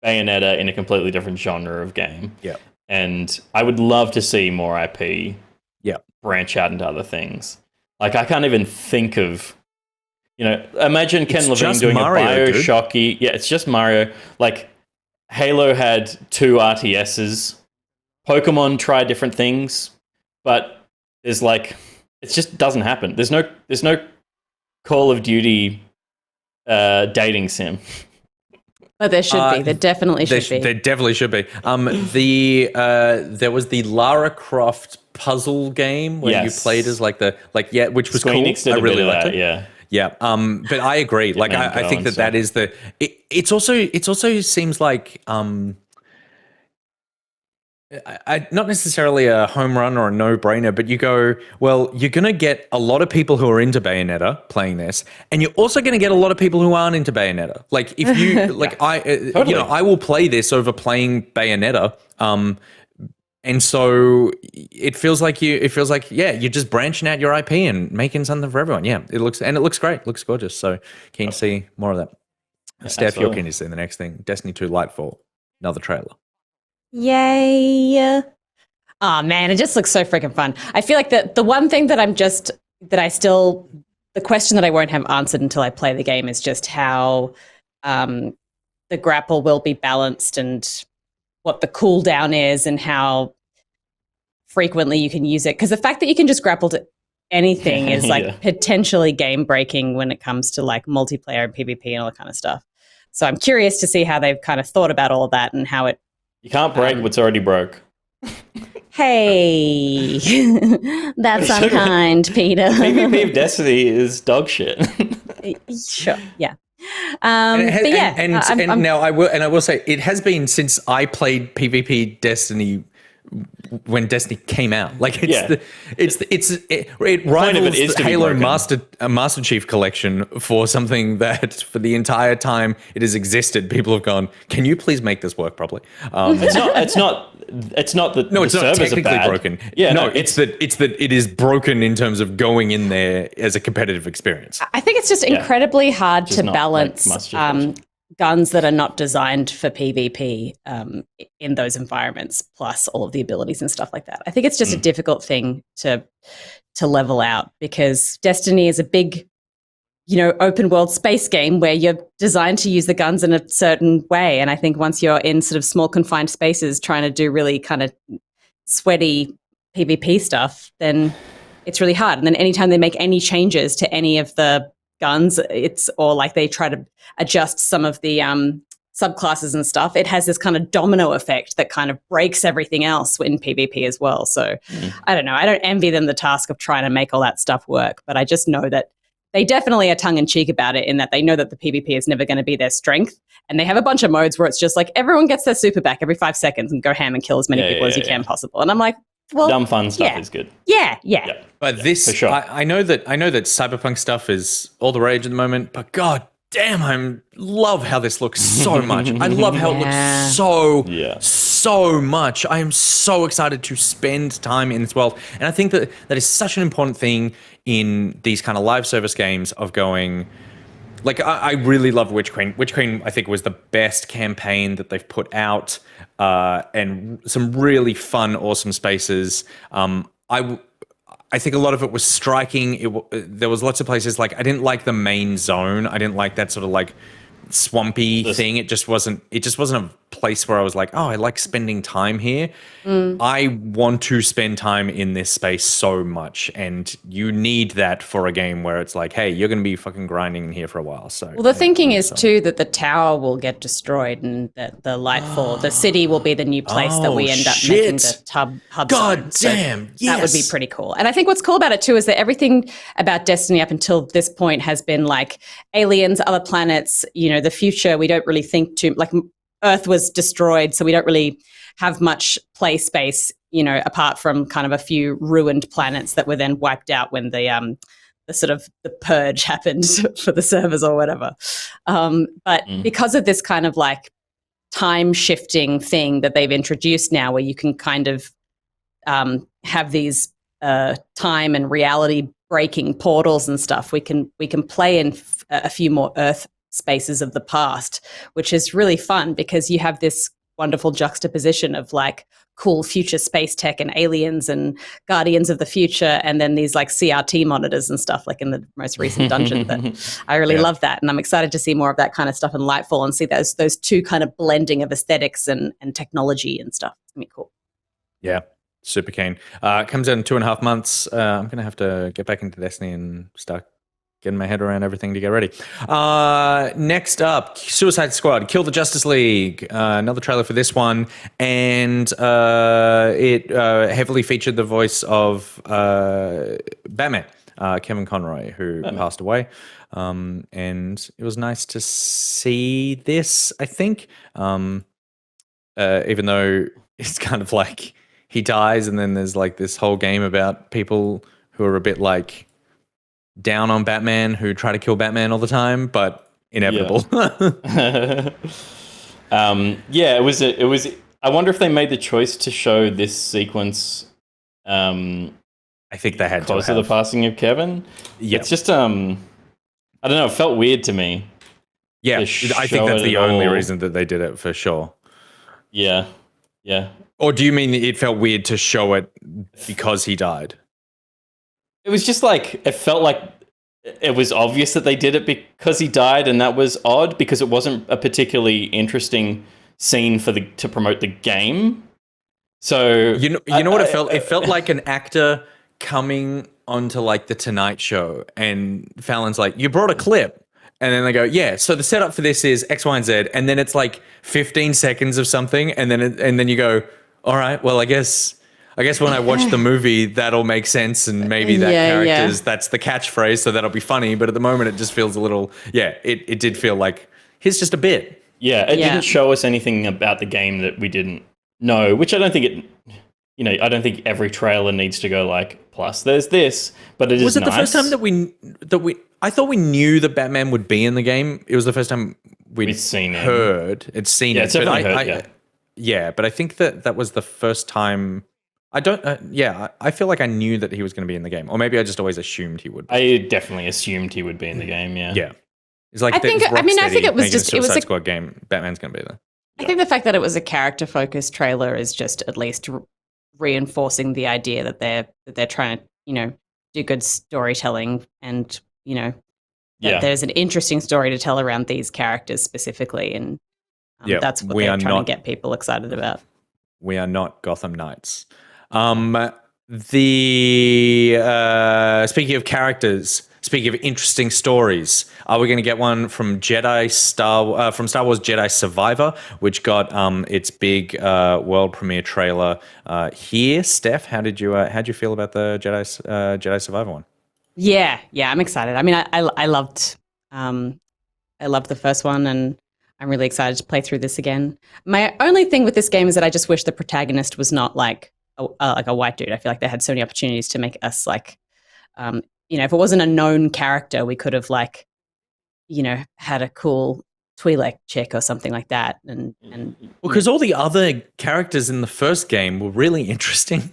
Bayonetta in a completely different genre of game. Yeah. And I would love to see more IP branch out into other things. Like, I can't even think of, imagine Ken Levine doing Mario, a Bioshocky. Yeah, it's just Mario. Like, Halo had 2 RTSs. Pokemon tried different things, but there's like, it just doesn't happen. There's no Call of Duty dating sim. But there should be. There definitely should be. There definitely should be. There was the Lara Croft puzzle game where you played as which was cool. I really liked it. Yeah. But I agree. Like, I think that is the. It's also seems like not necessarily a home run or a no-brainer, but you go, well, you're going to get a lot of people who are into Bayonetta playing this, and you're also going to get a lot of people who aren't into Bayonetta. Like, if you like, totally. I will play this over playing Bayonetta. And so it feels like you're just branching out your IP and making something for everyone. Yeah, it looks great. It looks gorgeous. So keen to see more of that. Steph, you're keen to see the next thing. Destiny 2 Lightfall, another trailer. Yay. Oh man, it just looks so freaking fun. I feel like the one thing that the question that I won't have answered until I play the game is just how the grapple will be balanced and what the cooldown is and how frequently you can use it. Because the fact that you can just grapple to anything is like potentially game breaking when it comes to like multiplayer and PvP and all that kind of stuff. So I'm curious to see how they've kind of thought about all of that and how it. You can't break what's already broke. Hey, that's unkind, Peter. PvP of Destiny is dog shit. Sure, yeah. Now I will say it has been since I played PvP Destiny when Destiny came out. Like it rivals the Halo Master Chief Collection for something that for the entire time it has existed, people have gone, can you please make this work properly? It's not that no, it's the not servers technically are bad. broken. Yeah, no, it's that it is broken in terms of going in there as a competitive experience. I think it's just incredibly hard to balance guns that are not designed for PvP in those environments, plus all of the abilities and stuff like that. I think it's just a difficult thing to level out because Destiny is a big, open world space game where you're designed to use the guns in a certain way. And I think once you're in sort of small confined spaces trying to do really kind of sweaty PvP stuff, then it's really hard. And then anytime they make any changes to any of the guns, or like they try to adjust some of the subclasses and stuff, it has this kind of domino effect that kind of breaks everything else in PvP as well. So I don't know. I don't envy them the task of trying to make all that stuff work, but I just know that they definitely are tongue-in-cheek about it in that they know that the PvP is never going to be their strength. And they have a bunch of modes where it's just like everyone gets their super back every 5 seconds and go ham and kill as many people as you can possible. And I'm like, well, dumb fun stuff is good. Yeah. But this, for sure. I know that cyberpunk stuff is all the rage at the moment, but god damn, I love how this looks so much. I love how it looks so much. I am so excited to spend time in this world. And I think that is such an important thing in these kind of live service games of going, like I really love Witch Queen. Witch Queen, I think, was the best campaign that they've put out, and some really fun, awesome spaces. I think a lot of it was striking. There was lots of places like I didn't like the main zone. I didn't like that sort of like swampy thing. It just wasn't a place where I was like, oh, I like spending time here. I want to spend time in this space so much, and you need that for a game where it's like, hey, you're going to be fucking grinding in here for a while. So, well, the thinking is too that the tower will get destroyed, and that the Lightfall, the city, will be the new place that we end up making the hub. God zone. damn, so yes. That would be pretty cool. And I think what's cool about it too is that everything about Destiny up until this point has been like aliens, other planets. You know, the future. We don't really think too like Earth was destroyed, so we don't really have much play space, you know, apart from kind of a few ruined planets that were then wiped out when the sort of the purge happened for the servers or whatever. But because of this kind of like time shifting thing that they've introduced now, where you can kind of have these time and reality breaking portals and stuff, we can play in a few more Earth spaces of the past, which is really fun because you have this wonderful juxtaposition of like cool future space tech and aliens and guardians of the future, and then these like CRT monitors and stuff like in the most recent dungeon. That I really love that, and I'm excited to see more of that kind of stuff in Lightfall and see those two kind of blending of aesthetics and technology and stuff. It's gonna be cool. Yeah, super keen. It comes out in 2.5 months. I'm gonna have to get back into Destiny and start getting my head around everything to get ready. Next up, Suicide Squad, Kill the Justice League. Another trailer for this one. And it heavily featured the voice of Batman, Kevin Conroy, who passed away. And it was nice to see this, I think. Even though it's kind of like he dies and then there's like this whole game about people who are a bit like down on Batman, who try to kill Batman all the time, but inevitable. It was. I wonder if they made the choice to show this sequence. I think they had because of the passing of Kevin. Yeah, it's just I don't know. It felt weird to me. Yeah, I think that's the only reason that they did it for sure. Yeah. Or do you mean it felt weird to show it because he died? It was just like, it felt like it was obvious that they did it because he died, and that was odd because it wasn't a particularly interesting scene to promote the game. So you know what it felt? It felt like an actor coming onto like the Tonight Show, and Fallon's like, "You brought a clip," and then they go, "Yeah." So the setup for this is X, Y, and Z, and then it's like 15 seconds of something, and then you go, "All right, well, I guess when I watch the movie, that'll make sense, and maybe that's the catchphrase, so that'll be funny." But at the moment, it just feels a little, it did feel like here's just a bit. Yeah, it didn't show us anything about the game that we didn't know, which I don't think I don't think every trailer needs to go like, plus there's this, but it is nice. Was it the first time that we? I thought we knew that Batman would be in the game. It was the first time we'd seen it. It's seen it. It's definitely heard, but I think that was the first time. I don't. I feel like I knew that he was going to be in the game, or maybe I just always assumed he would be. I definitely assumed he would be in the game. Yeah. It's like I think it was just it was a Squad game. Batman's going to be there. I think the fact that it was a character-focused trailer is just at least reinforcing the idea that they're trying to do good storytelling, and that there's an interesting story to tell around these characters specifically, and that's what they're trying to get people excited about. We are not Gotham Knights. Speaking of characters, speaking of interesting stories, are we going to get one from Star Wars Jedi Survivor, which got its big world premiere trailer here? Steph, how'd you feel about the Jedi Survivor one? Yeah, I'm excited. I mean, I loved the first one, and I'm really excited to play through this again. My only thing with this game is that I just wish the protagonist was not like a white dude. I feel like they had so many opportunities to make us like, if it wasn't a known character, we could have like, had a cool Twi'lek chick or something like that. And because all the other characters in the first game were really interesting.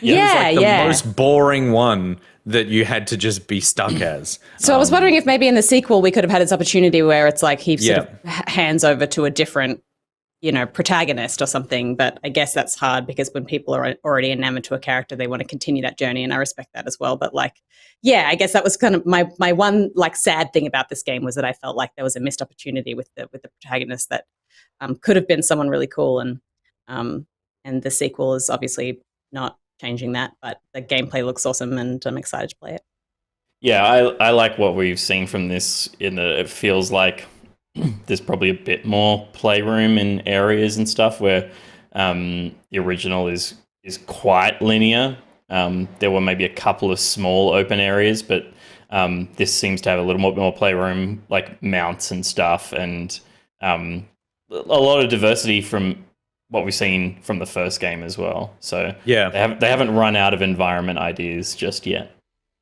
It was like the Yeah. most boring one that you had to just be stuck as. So I was wondering if maybe in the sequel we could have had this opportunity where it's like he sort Yeah. of hands over to a different, protagonist or something. But I guess that's hard because when people are already enamored to a character, they want to continue that journey, and I respect that as well. But I guess that was kind of my one sad thing about this game was that I felt like there was a missed opportunity with the protagonist that could have been someone really cool, and the sequel is obviously not changing that, but the gameplay looks awesome, and I'm excited to play it. Yeah, I like what we've seen from this. In that it feels like there's probably a bit more playroom in areas and stuff where the original is quite linear. There were maybe a couple of small open areas, but this seems to have a little more playroom, like mounts and stuff, and a lot of diversity from what we've seen from the first game as well. So yeah, they haven't run out of environment ideas just yet.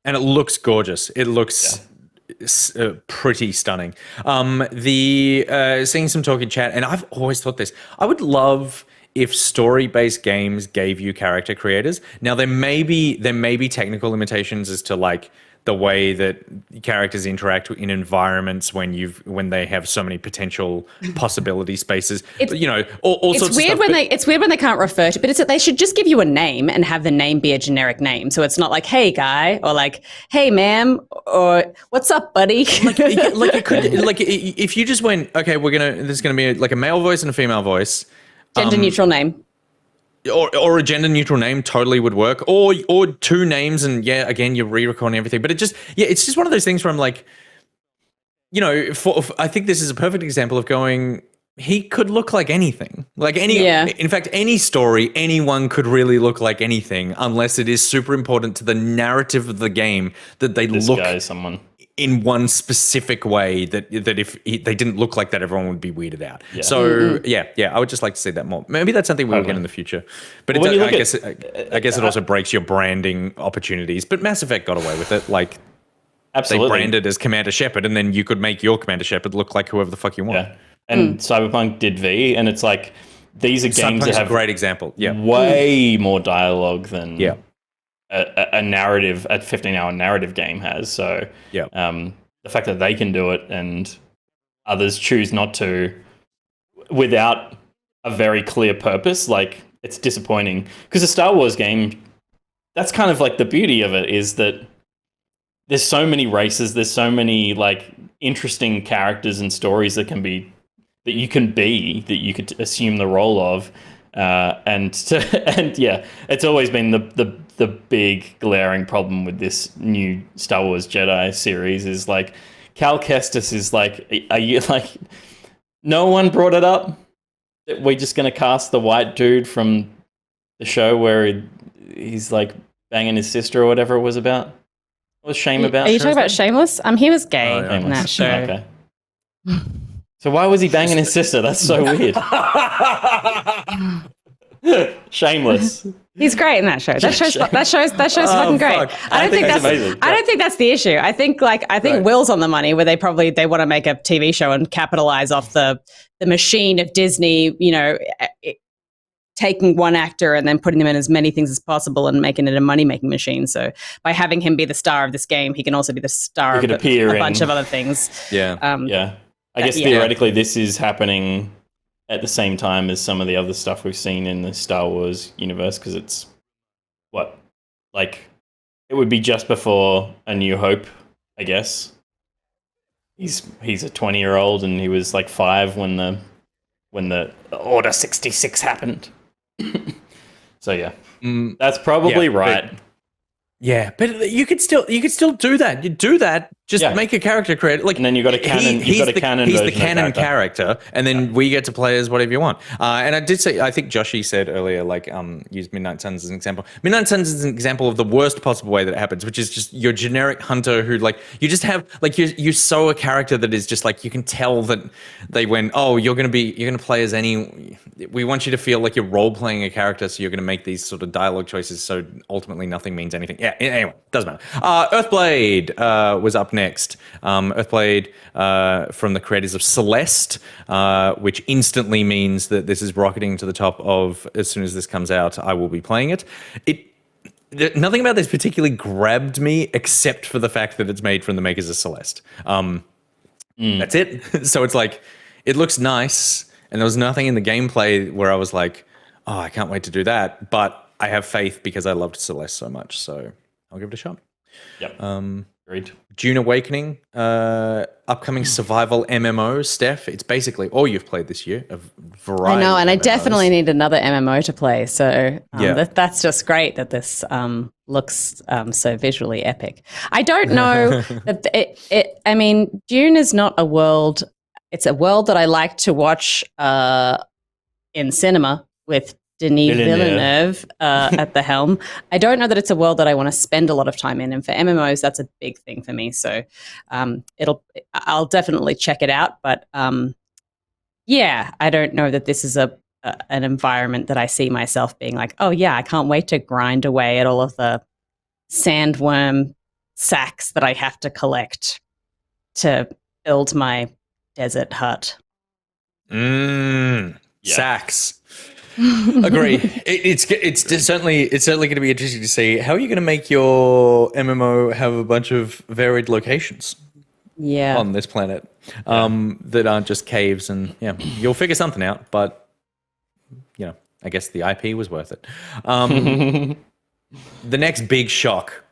And it looks gorgeous. It looks pretty stunning. Seeing some talk in chat, and I've always thought this. I would love if story-based games gave you character creators. Now there may be technical limitations as to like the way that characters interact in environments when they have so many potential possibility spaces. All sorts of stuff. It's weird when they can't refer to, but they should just give you a name and have the name be a generic name. So it's not like, hey guy, or like, hey ma'am, or what's up, buddy? If you just went, okay, there's gonna be like a male voice and a female voice. Gender neutral name. Or a gender neutral name totally would work, or two names, and again you're re-recording everything. But it's just one of those things where I'm like, I think this is a perfect example of going. He could look like anything, in fact, any story, anyone could really look like anything, unless it is super important to the narrative of the game that they look someone in one specific way that if they didn't look like that, everyone would be weirded out. Yeah. So I would just like to see that more. Maybe that's something we'll get in the future. But I guess it also breaks your branding opportunities. But Mass Effect got away with it. Like, absolutely, they branded as Commander Shepard, and then you could make your Commander Shepard look like whoever the fuck you want. Yeah. And Cyberpunk did V, and it's like these are games that have a great example. Yeah, way more dialogue than a narrative, a 15-hour narrative game has. So the fact that they can do it and others choose not to without a very clear purpose, like, it's disappointing. Because a Star Wars game, that's kind of like the beauty of it, is that there's so many races, there's so many like interesting characters and stories that you could assume the role of. It's always been the big glaring problem with this new Star Wars Jedi series is like Cal Kestis is like, are you like, no one brought it up that we're just going to cast the white dude from the show where he's like banging his sister or whatever it was about? What was Shame about? Are you talking about Shameless? He was gay in that show. Okay. So why was he banging his sister? That's so weird. Shameless. He's great in that show. That show's fucking great. Fuck. I don't think that's the issue. I think Will's on the money where they want to make a TV show and capitalize off the machine of Disney, taking one actor and then putting them in as many things as possible and making it a money-making machine. So by having him be the star of this game, he can also be the star of a bunch of other things. Yeah. I guess theoretically this is happening at the same time as some of the other stuff we've seen in the Star Wars universe, because it's it would be just before A New Hope, I guess. He's a 20-year-old and he was like 5 when the Order 66 happened. So that's probably right. But you could still do that. You do that. Just make a character creator, and then you got a canon. He's the canon character, and then we get to play as whatever you want. And I did say, I think Joshi said earlier, use Midnight Suns as an example. Midnight Suns is an example of the worst possible way that it happens, which is just your generic hunter who you just have you sew a character that is just you can tell that they went, oh, you're gonna play as any. We want you to feel like you're role playing a character, so you're gonna make these sort of dialogue choices. So ultimately, nothing means anything. Yeah. Anyway, doesn't matter. Earthblade was up next. Earthblade from the creators of Celeste, which instantly means that this is rocketing to the top of, as soon as this comes out, I will be playing it. nothing about this particularly grabbed me except for the fact that it's made from the makers of Celeste. That's it. So it's like, it looks nice, and there was nothing in the gameplay where I was like, oh, I can't wait to do that. But I have faith because I loved Celeste so much, so I'll give it a shot. Yep. Agreed. Dune Awakening, upcoming survival MMO, Steph. It's basically all you've played this year. A variety. I know, and of I MMOs. definitely need another MMO to play. So Yeah. that's just great that this looks so visually epic. I don't know that I mean, Dune is not a world. It's a world that I like to watch in cinema with Denis Villeneuve at the helm. I don't know that it's a world that I want to spend a lot of time in, and for MMOs, that's a big thing for me. So I'll definitely check it out. But yeah, I don't know that this is an environment that I see myself being like, oh yeah, I can't wait to grind away at all of the sandworm sacks that I have to collect to build my desert hut. Sacks. Agree. It's certainly going to be interesting to see how are you going to make your MMO have a bunch of varied locations. On this planet, that aren't just caves, and you'll figure something out. But I guess the IP was worth it. The next big shock,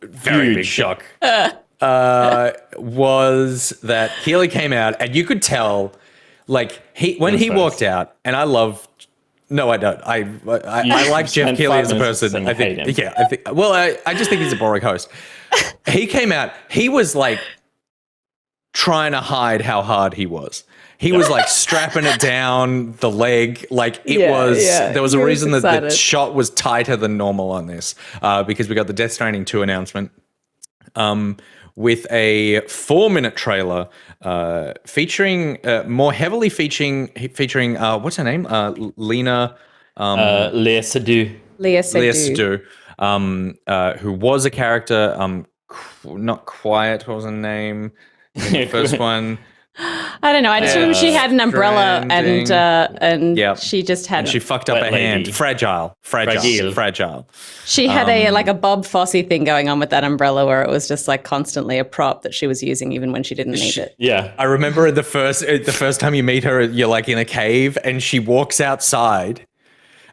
very big shock, was that Keighley came out, and you could tell. Like when he walked out, and I love. No, I don't. I like Jeff Keighley as a person. I think. Well, I just think he's a boring host. He came out. He was like trying to hide how hard he was. He was like strapping it down the leg. Like it was. There was a reason that the shot was tighter than normal on this because we got the Death Stranding 2 announcement. With a 4-minute trailer featuring more heavily featuring what's her name? Lena Léa Seydoux. Léa Seydoux, who was a character not quiet. What was her name? In the first one. I don't know. I just remember she had an umbrella and she just had. And she fucked up her hand. Fragile. She had a Bob Fosse thing going on with that umbrella where it was just like constantly a prop that she was using even when she didn't need it. Yeah. I remember the first time you meet her, you're like in a cave and she walks outside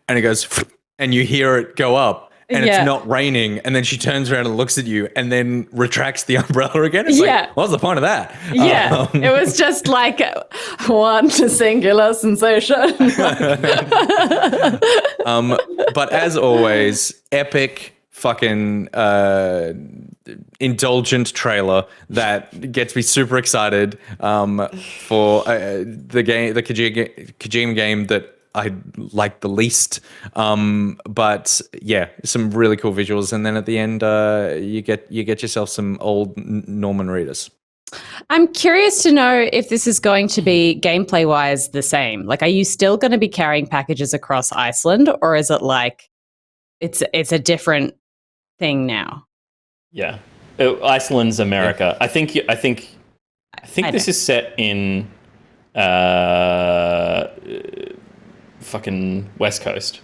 and it goes and you hear it go up. And it's not raining, and then she turns around and looks at you, and then retracts the umbrella again. It's like, what's the point of that? Yeah, it was just like one singular sensation. But as always, epic fucking indulgent trailer that gets me super excited for the Kojima game that I like the least, but yeah, some really cool visuals, and then at the end, you get yourself some old Norman Reedus. I'm curious to know if this is going to be gameplay wise the same. Like, are you still going to be carrying packages across Iceland, or is it like it's a different thing now? Yeah, Iceland's America. I think this is set in. Fucking West Coast.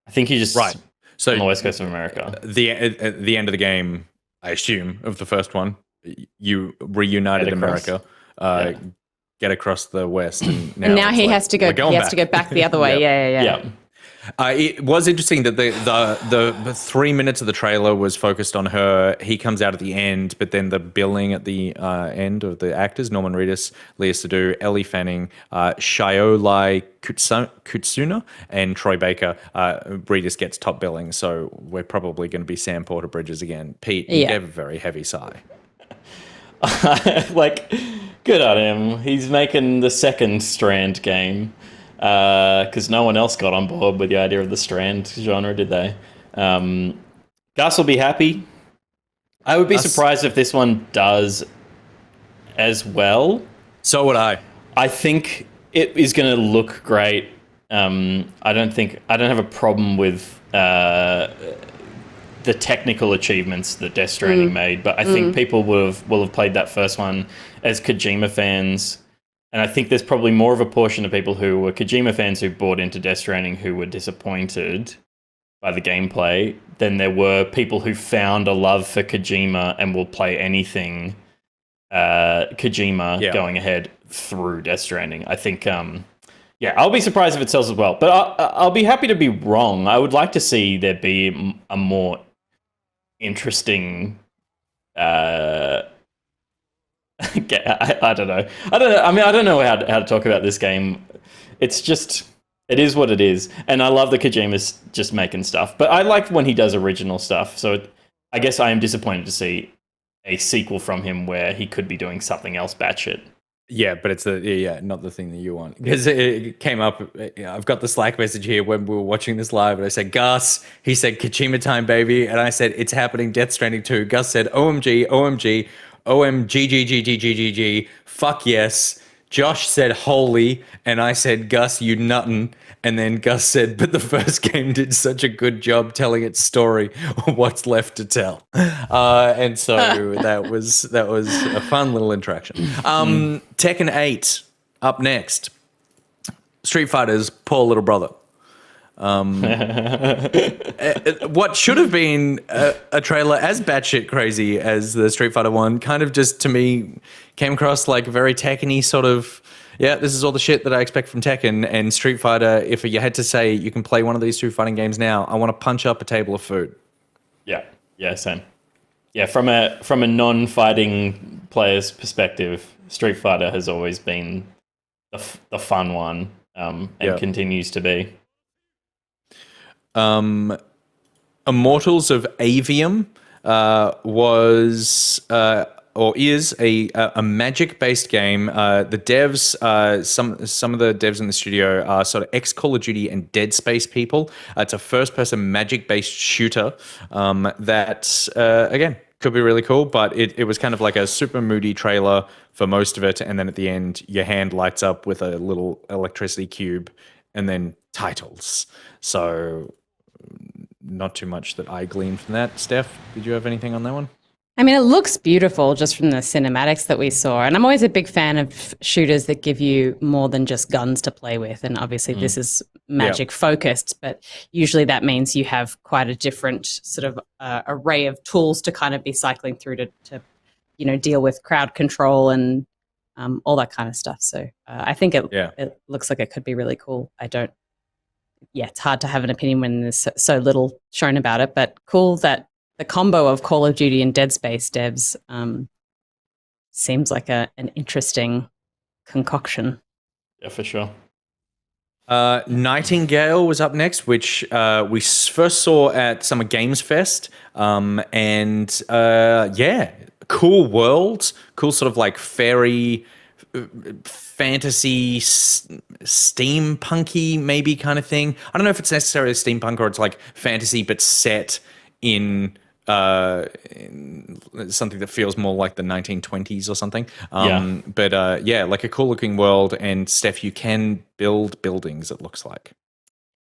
I think you just right. So on the West Coast of America. At the end of the game, I assume of the first one, you reunited America, get across the West, and now he has to go. He has to go back the other way. Yeah. It was interesting that the 3 minutes of the trailer was focused on her. He comes out at the end, but then the billing at the end of the actors, Norman Reedus, Léa Seydoux, Ellie Fanning, Shiolai Kutsuna, and Troy Baker. Reedus gets top billing, so we're probably going to be Sam Porter Bridges again. Pete, you gave a very heavy sigh. Like, good on him. He's making the second Strand game. Because no one else got on board with the idea of the Strand genre, did they? Gus will be happy. I would be surprised if this one does as well. So would I. I think it is going to look great. I don't have a problem with the technical achievements that Death Stranding made, but I think people will have played that first one as Kojima fans. And I think there's probably more of a portion of people who were Kojima fans who bought into Death Stranding who were disappointed by the gameplay than there were people who found a love for Kojima and will play anything Kojima going ahead through Death Stranding. I think, I'll be surprised if it sells as well. But I'll be happy to be wrong. I would like to see there be a more interesting... I don't know. I mean, I don't know how to talk about this game. It's just... It is what it is. And I love that Kojima's just making stuff. But I like when he does original stuff. So I guess I am disappointed to see a sequel from him where he could be doing something else batshit. Yeah, but it's not the thing that you want. Because it came up, I've got the Slack message here when we were watching this live, and I said, Gus, he said, Kojima time, baby. And I said, it's happening, Death Stranding 2. Gus said, OMG, OMG, OMGGGGGGG, fuck yes. Josh said, holy, and I said, Gus, you nuttin'. And then Gus said, but the first game did such a good job telling its story. What's left to tell? And so that was a fun little interaction. Tekken 8 up next. Street Fighter's poor little brother. What should have been a trailer as batshit crazy as the Street Fighter one kind of just, to me, came across like a very Tekken-y sort of, this is all the shit that I expect from Tekken. And Street Fighter, if you had to say you can play one of these two fighting games now, I want to punch up a table of food. Yeah, same. Yeah, from a non-fighting player's perspective, Street Fighter has always been the fun one, and continues to be. Immortals of Avium was or is a magic-based game. The devs, some of the devs in the studio are sort of ex-Call of Duty and Dead Space people. It's a first-person magic-based shooter that, again, could be really cool, but it was kind of like a super moody trailer for most of it, and then at the end, your hand lights up with a little electricity cube, and then titles. So not too much that I gleaned from that. Steph, did you have anything on that one? I mean, it looks beautiful just from the cinematics that we saw. And I'm always a big fan of shooters that give you more than just guns to play with. And obviously this is magic focused, but usually that means you have quite a different sort of array of tools to kind of be cycling through to deal with crowd control and all that kind of stuff. So I think it looks like it could be really cool. It's hard to have an opinion when there's so little shown about it, but cool that the combo of Call of Duty and Dead Space devs seems like an interesting concoction. Yeah, for sure. Nightingale was up next, which we first saw at Summer Games Fest. Cool world, cool sort of like fairy, fantasy, steampunky maybe kind of thing. I don't know if it's necessarily steampunk or it's like fantasy but set in something that feels more like the 1920s or something. But like a cool looking world. And Steph, you can build buildings, it looks like.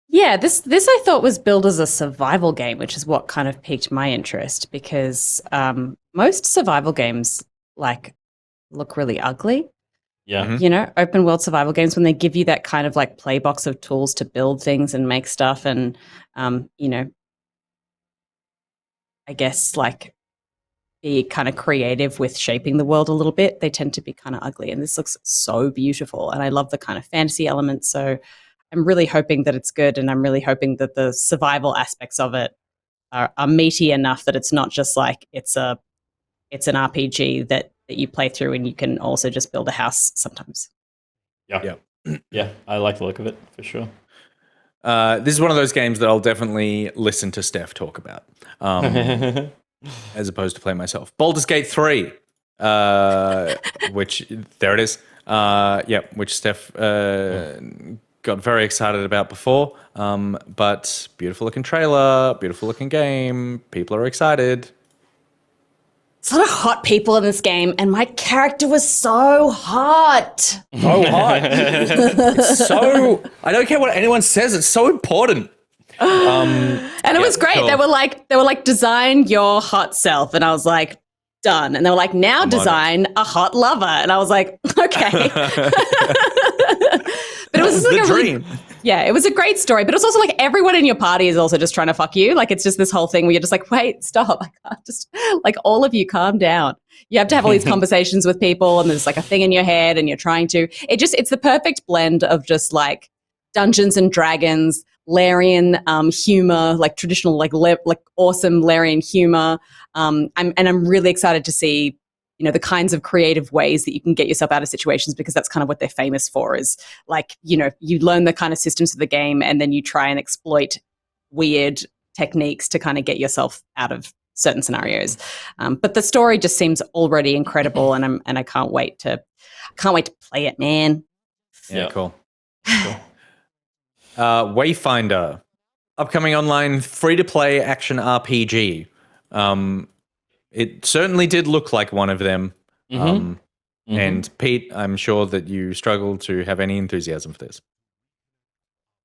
Yeah, this I thought was billed as a survival game, which is what kind of piqued my interest, because most survival games look really ugly. Yeah. Open world survival games, when they give you that kind of like play box of tools to build things and make stuff and, I guess like be kind of creative with shaping the world a little bit, they tend to be kind of ugly. And this looks so beautiful. And I love the kind of fantasy elements. So I'm really hoping that it's good. And I'm really hoping that the survival aspects of it are meaty enough that it's not just like it's an RPG that you play through and you can also just build a house sometimes. Yeah. Yeah, I like the look of it for sure. This is one of those games that I'll definitely listen to Steph talk about, as opposed to play myself. Baldur's Gate 3, which, there it is, which Steph got very excited about before, but beautiful looking trailer, beautiful looking game, people are excited. There's a lot of hot people in this game, and my character was so hot. So hot. It's so, I don't care what anyone says, it's so important. And it was great. Cool. They were like, design your hot self. And I was like, done. And they were like, now design a hot lover. And I was like, okay. But it was just like a dream. Yeah, it was a great story, but it's also like everyone in your party is also just trying to fuck you. Like it's just this whole thing where you're just like, wait, stop. I can't just like all of you calm down. You have to have all these conversations with people and there's like a thing in your head and you're trying to, it's the perfect blend of just like Dungeons and Dragons, Larian humor, like traditional, like awesome Larian humor. I'm really excited to see, you know, the kinds of creative ways that you can get yourself out of situations, because that's kind of what they're famous for, is like, you know, you learn the kind of systems of the game and then you try and exploit weird techniques to kind of get yourself out of certain scenarios. But the story just seems already incredible, and I can't wait to play it, man. Yeah, cool. Wayfinder, upcoming online free-to-play action RPG. It certainly did look like one of them. And Pete, I'm sure that you struggle to have any enthusiasm for this.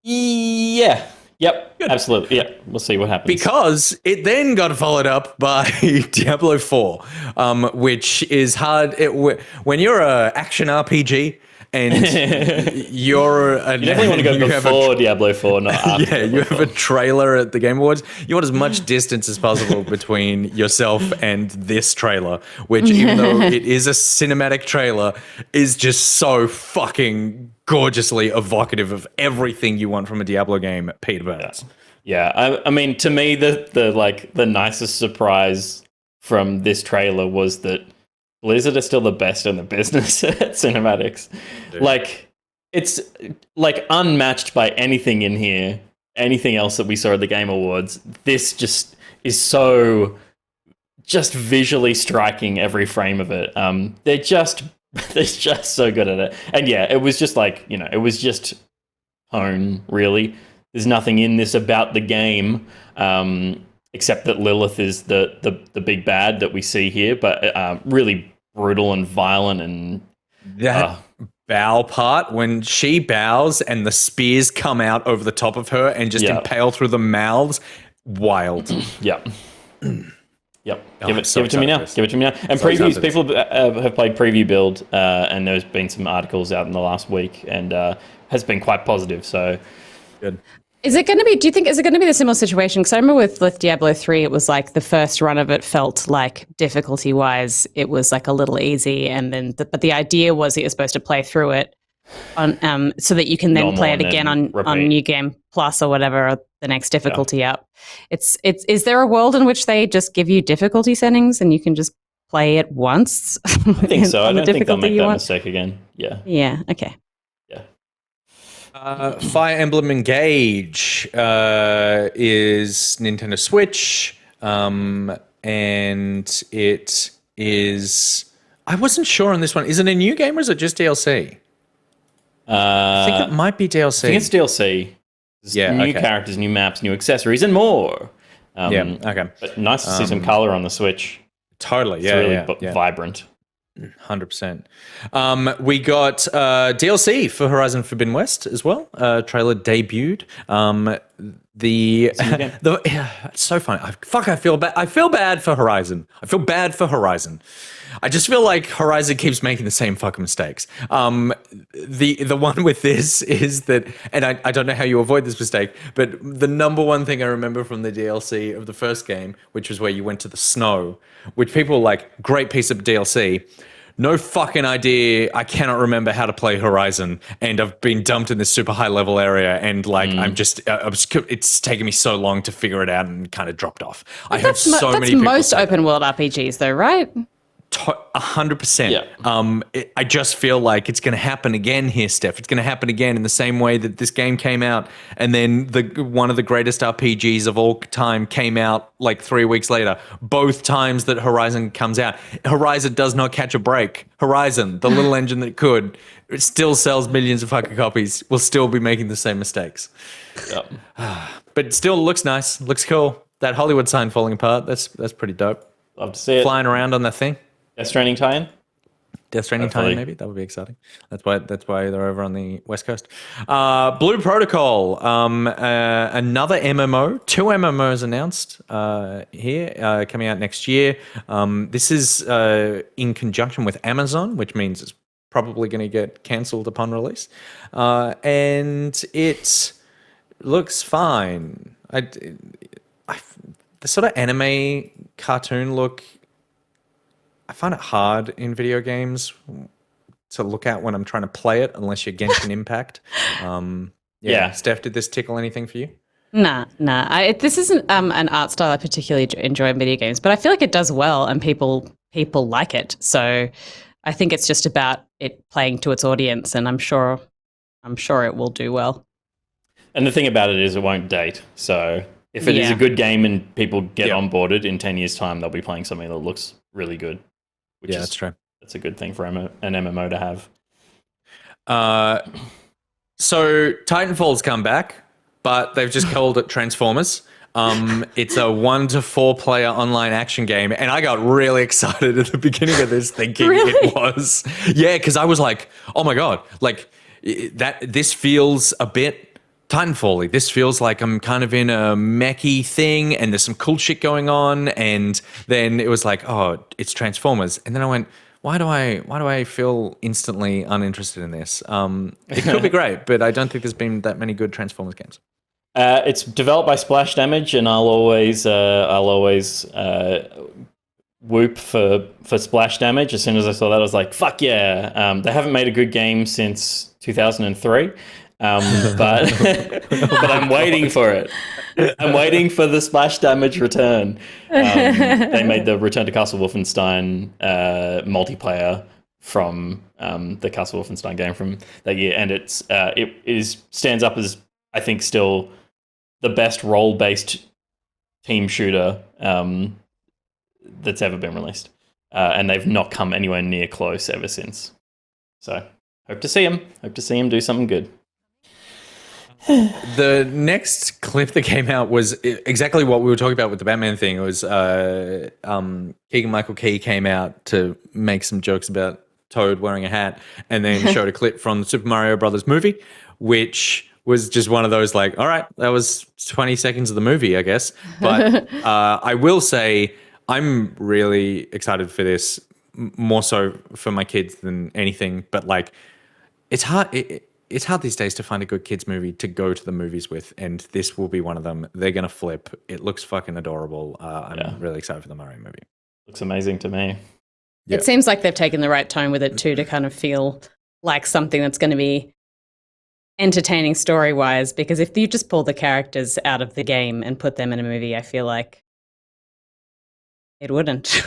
Yeah. Yep. Good. Absolutely. Yeah. We'll see what happens. Because it then got followed up by Diablo 4, which is hard. When you're an action RPG and you're you definitely want to go before Diablo 4, not after. Yeah, you have a trailer at the Game Awards. You want as much distance as possible between yourself and this trailer, which, even though it is a cinematic trailer, is just so fucking gorgeously evocative of everything you want from a Diablo game. Peter Burns. Yeah. I mean, to me, the nicest surprise from this trailer was that Blizzard is still the best in the business at cinematics. Dude. Like, it's like unmatched by anything in here, anything else that we saw at the Game Awards. This just is so just visually striking, every frame of it. They're just so good at it. And yeah, it was just like, you know, it was just tone, really. There's nothing in this about the game, except that Lilith is the big bad that we see here, but really brutal and violent. And that bow part, when she bows and the spears come out over the top of her and just impale through the mouths, wild. Yep. Give it to me now. Give it to me now. And previews, people have played preview build, and there's been some articles out in the last week, and has been quite positive. So good. Is it going to be, do you think, is it going to be the similar situation? Because I remember with Diablo 3, it was like the first run of it felt like difficulty-wise, it was like a little easy. And then, but the idea was that you're supposed to play through it on, so that you can then play it again on New Game Plus or whatever, or the next difficulty up. Is there a world in which they just give you difficulty settings and you can just play it once? I think so. I don't think they'll make that mistake again. Yeah. Yeah. Okay. Fire Emblem Engage is Nintendo Switch, and it is... I wasn't sure on this one. Is it a new game or is it just DLC? I think it might be DLC. I think it's DLC. New characters, new maps, new accessories, and more. Okay. But nice to see some color on the Switch. Totally, it's really vibrant. 100%. We got DLC for Horizon Forbidden West as well. Trailer debuted. It's so funny. I feel bad. I feel bad for Horizon. I just feel like Horizon keeps making the same fucking mistakes. The one with this is that, and I don't know how you avoid this mistake, but the number one thing I remember from the DLC of the first game, which was where you went to the snow, which people were like, great piece of DLC. No fucking idea. I cannot remember how to play Horizon, and I've been dumped in this super high level area, and like it's taken me so long to figure it out and kind of dropped off. But I heard so many people. That's most open world RPGs, though, right? 100%. Yeah. I just feel like it's going to happen again here, Steph. It's going to happen again in the same way that this game came out, and then one of the greatest RPGs of all time came out like 3 weeks later. Both times that Horizon comes out, Horizon does not catch a break. Horizon, the little engine that could, it still sells millions of fucking copies. Will still be making the same mistakes. Yep. But it still looks nice. Looks cool. That Hollywood sign falling apart. That's pretty dope. Love to see it. Flying around on that thing. Death Stranding tie-in? Death Stranding tie-in, maybe? That would be exciting. That's why they're over on the West Coast. Blue Protocol, another MMO. 2 MMOs announced here, coming out next year. This is in conjunction with Amazon, which means it's probably going to get cancelled upon release, and it looks fine. The sort of anime cartoon look, I find it hard in video games to look at when I'm trying to play it, unless you're Genshin Impact. Yeah. Steph, did this tickle anything for you? Nah. This isn't an art style I particularly enjoy in video games, but I feel like it does well and people like it. So I think it's just about it playing to its audience, and I'm sure it will do well. And the thing about it is it won't date. So if it is a good game and people get onboarded, in 10 years' time, they'll be playing something that looks really good. That's true. That's a good thing for an MMO to have. So Titanfall's come back, but they've just called it Transformers. It's a 1 to 4 player online action game, and I got really excited at the beginning of this, thinking it was, because I was like, oh my god, like this feels a bit Titanfall-y. This feels like I'm kind of in a mechy thing, and there's some cool shit going on, and then it was like, oh, it's Transformers, and then I went, why do I feel instantly uninterested in this? It could be great, but I don't think there's been that many good Transformers games. It's developed by Splash Damage, and I'll always whoop for Splash Damage. As soon as I saw that, I was like, fuck yeah. They haven't made a good game since 2003. But but I'm waiting for it. I'm waiting for the Splash Damage return. They made the Return to Castle Wolfenstein multiplayer from the Castle Wolfenstein game from that year, and it stands up as, I think, still the best role-based team shooter that's ever been released, and they've not come anywhere near close ever since. So hope to see him do something good. The next clip that came out was exactly what we were talking about with the Batman thing. It was Keegan-Michael Key came out to make some jokes about Toad wearing a hat, and then showed a clip from the Super Mario Brothers movie, which was just one of those like, all right, that was 20 seconds of the movie, I guess. But I will say I'm really excited for this, more so for my kids than anything. But like, it's hard. It's hard these days to find a good kids movie to go to the movies with, and this will be one of them. They're going to flip. It looks fucking adorable. I'm really excited for the Mario movie. Looks amazing to me. Yeah. It seems like they've taken the right tone with it too, to kind of feel like something that's going to be entertaining story-wise, because if you just pull the characters out of the game and put them in a movie, I feel like it wouldn't.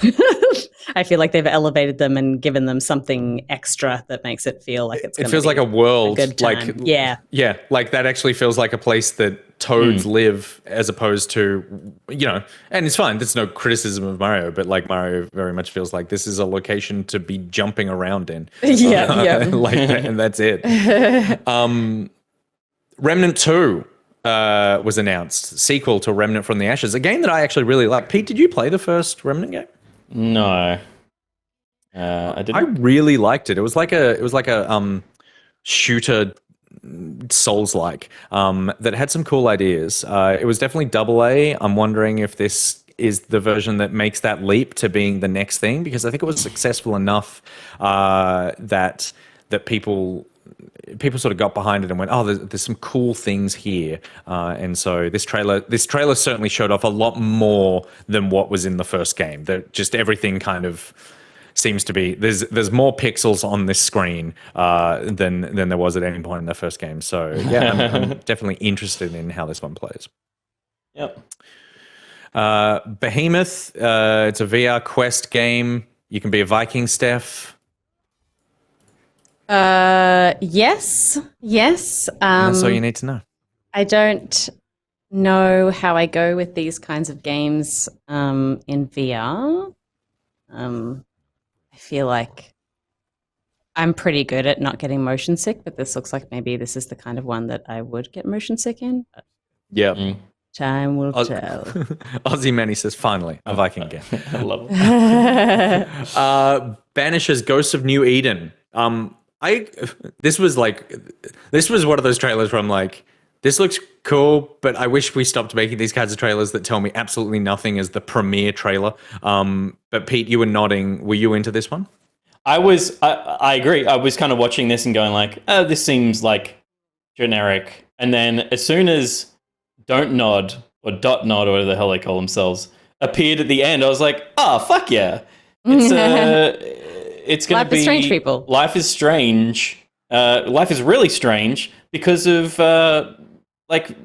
I feel like they've elevated them and given them something extra that makes it feel like it's. It feels like a world, a good time. Like like that actually feels like a place that toads live, as opposed to, and it's fine. There's no criticism of Mario, but like Mario very much feels like this is a location to be jumping around in. Like, and that's it. Remnant 2 was announced, sequel to Remnant from the Ashes, a game that I actually really like. Pete, did you play the first Remnant game? No, I didn't. I really liked it. It was like a shooter, Souls-like, that had some cool ideas. It was definitely AA. I'm wondering if this is the version that makes that leap to being the next thing, because I think it was successful enough that people sort of got behind it and went, oh, there's some cool things here. And so this trailer certainly showed off a lot more than what was in the first game. That just everything kind of seems to be, there's more pixels on this screen than there was at any point in the first game. So yeah, I'm definitely interested in how this one plays. Yep. Behemoth, it's a VR Quest game. You can be a Viking, Steph. Yes. That's all you need to know. I don't know how I go with these kinds of games in VR. I feel like I'm pretty good at not getting motion sick, but this looks like maybe this is the kind of one that I would get motion sick in. Yeah. Time will tell. Aussie Manny says, finally, a Viking game. I love it. Banisher's Ghosts of New Eden. This was one of those trailers where I'm like, this looks cool, but I wish we stopped making these kinds of trailers that tell me absolutely nothing as the premiere trailer. But Pete, you were nodding. Were you into this one? I agree. I was kind of watching this and going like, oh, this seems like generic. And then as soon as Don't Nod or Dot Nod or whatever the hell they call themselves appeared at the end, I was like, oh, fuck yeah. It's going to be... Life is strange, people. Life is strange. Life is really strange because of like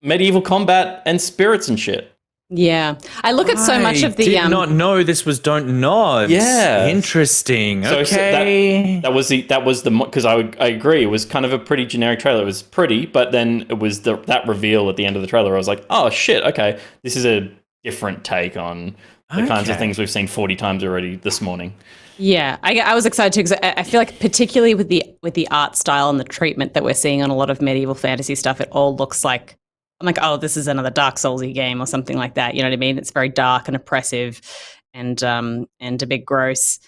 medieval combat and spirits and shit. Yeah, I look at so much of the. I did not know this was Don't Nod. Yeah, interesting. So okay, that was the because I agree. It was kind of a pretty generic trailer. It was pretty, but then it was that reveal at the end of the trailer. I was like, oh shit, okay, this is a different take on the kinds of things we've seen 40 times already this morning. Yeah, I was excited too because I feel like particularly with the art style and the treatment that we're seeing on a lot of medieval fantasy stuff, it all looks like. I'm like, oh, this is another Dark Soulsy game or something like that. You know what I mean? It's very dark and oppressive, and a bit gross.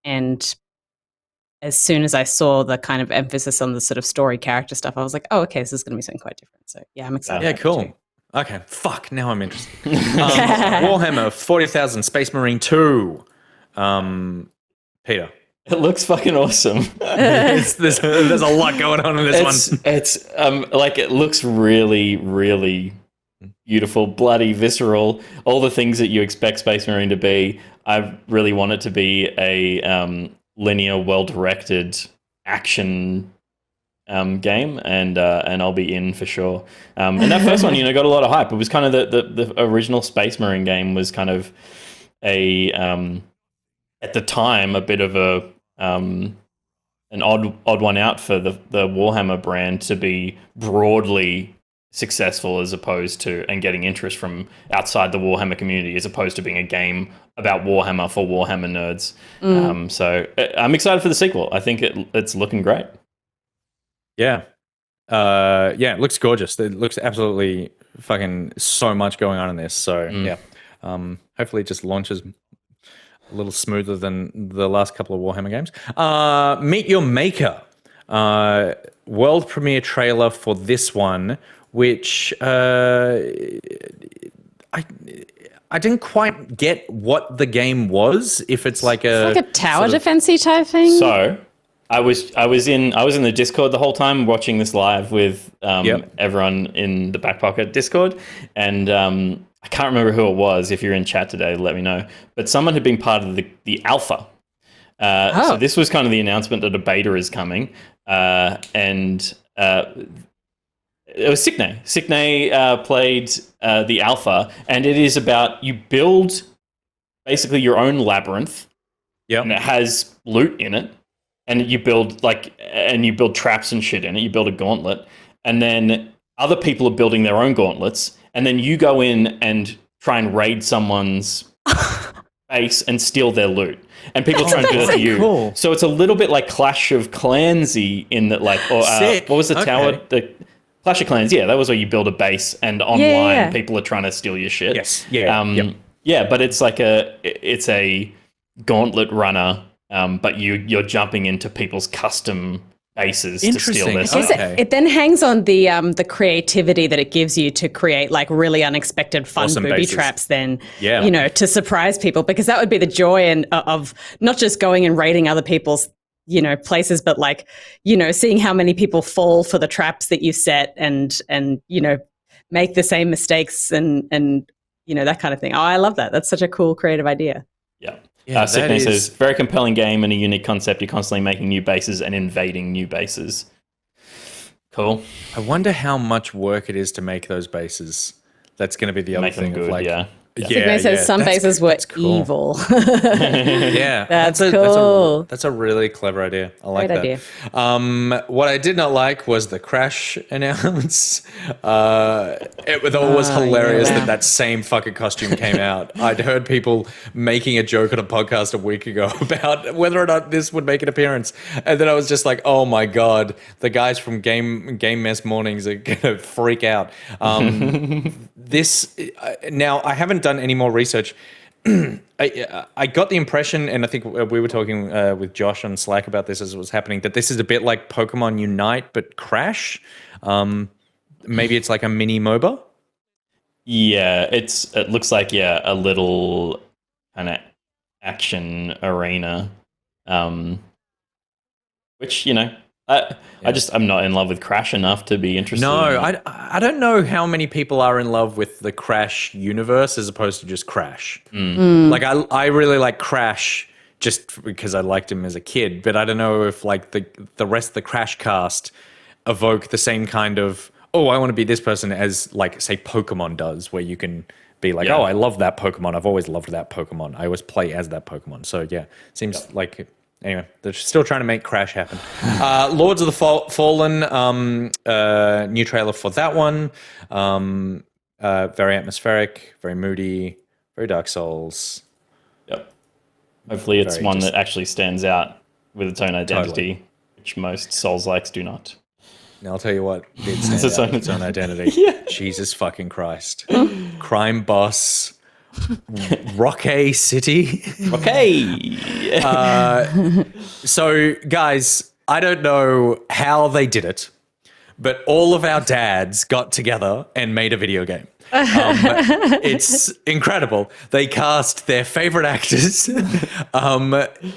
And as soon as I saw the kind of emphasis on the sort of story character stuff, I was like, oh, okay, this is going to be something quite different. So yeah, I'm excited. Yeah, cool. Okay, fuck. Now I'm interested. Warhammer 40,000 Space Marine 2. Peter. It looks fucking awesome. There's a lot going on in this one. It's like it looks really, really beautiful, bloody, visceral, all the things that you expect Space Marine to be. I really want it to be a linear, well-directed action game, and I'll be in for sure. And that first one, got a lot of hype. It was kind of the original Space Marine game was kind of a at the time a bit of an odd one out for the Warhammer brand to be broadly successful as opposed to and getting interest from outside the Warhammer community as opposed to being a game about Warhammer for Warhammer nerds. So I'm excited for the sequel. I think it's looking great. Yeah. It looks gorgeous. It looks absolutely fucking so much going on in this. So yeah. Hopefully it just launches a little smoother than the last couple of Warhammer games. Meet Your Maker. World premiere trailer for this one, which I didn't quite get what the game was. If it's like a tower defensey type thing. So I was in the Discord the whole time watching this live with everyone in the Back Pocket Discord, and I can't remember who it was. If you're in chat today, let me know. But someone had been part of the alpha. So this was kind of the announcement that a beta is coming. And it was Sickney. Sickney played the alpha, and it is about you build basically your own labyrinth. Yeah, and it has loot in it, and you build traps and shit in it. You build a gauntlet, and then other people are building their own gauntlets. And then you go in and try and raid someone's base and steal their loot. And people try and do that to you. Cool. So it's a little bit like Clash of Clans-y in that, like, or what was the tower? The Clash of Clans, yeah, that was where you build a base and online people are trying to steal your shit. Yes, yeah. Yeah, but it's like it's a gauntlet runner, but you're jumping into people's custom bases to steal this. It then hangs on the creativity that it gives you to create like really unexpected fun booby traps then, to surprise people, because that would be the joy of not just going and raiding other people's, places, but like, seeing how many people fall for the traps that you set and make the same mistakes and that kind of thing. Oh, I love that. That's such a cool creative idea. Yeah. Sickness says, very compelling game and a unique concept. You're constantly making new bases and invading new bases. Cool. I wonder how much work it is to make those bases. That's going to be the other thing. Good, of like, Sickness says some bases were evil. Yeah, that's cool. That's a really clever idea. I like Great that. Idea. What I did not like was the crash announce. It was hilarious that same fucking costume came out. I'd heard people making a joke on a podcast a week ago about whether or not this would make an appearance, and then I was just like, oh my god, the guys from Game Mess Mornings are gonna freak out. Now I haven't done any more research. I got the impression, and I think we were talking with Josh on Slack about this as it was happening, that this is a bit like Pokemon Unite but Crash. Maybe it's like a mini MOBA. Yeah, it looks like a little kind of action arena. Which, I'm not in love with Crash enough to be interested. No, in it. I don't know how many people are in love with the Crash universe as opposed to just Crash. Like I really like Crash just because I liked him as a kid, but I don't know if like the rest of the Crash cast evoke the same kind of, oh, I want to be this person as like say Pokemon does, where you can be like, oh, I love that Pokemon. I've always loved that Pokemon. I always play as that Pokemon. So yeah, seems like anyway, they're still trying to make Crash happen. Lords of the Fallen, new trailer for that one. Very atmospheric, very moody, very Dark Souls. Yep. Hopefully it's one that actually stands out with its own identity, which most Souls-likes do not. Now, I'll tell you what did stand out with its own identity. Jesus fucking Christ. Crime boss. Rocky City. Okay. So, guys, I don't know how they did it, but all of our dads got together and made a video game. It's incredible. They cast their favorite actors.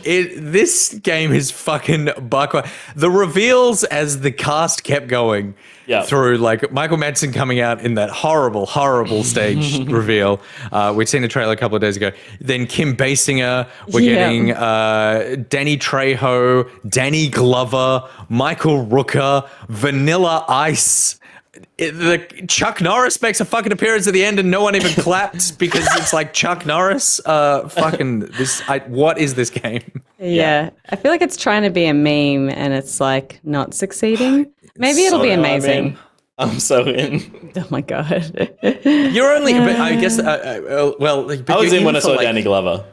This game is fucking buck. The reveals as the cast kept going through, like Michael Madsen coming out in that horrible, horrible stage reveal. We'd seen the trailer a couple of days ago. Then Kim Basinger. We're getting Danny Trejo, Danny Glover, Michael Rooker, Vanilla Ice. Chuck Norris makes a fucking appearance at the end and no one even clapped because it's like Chuck Norris. What is this game? Yeah. I feel like it's trying to be a meme and it's like not succeeding. Maybe it'll be amazing. I'm so in. Oh my God. You're only, but I guess, well, I was in when I saw Danny Glover.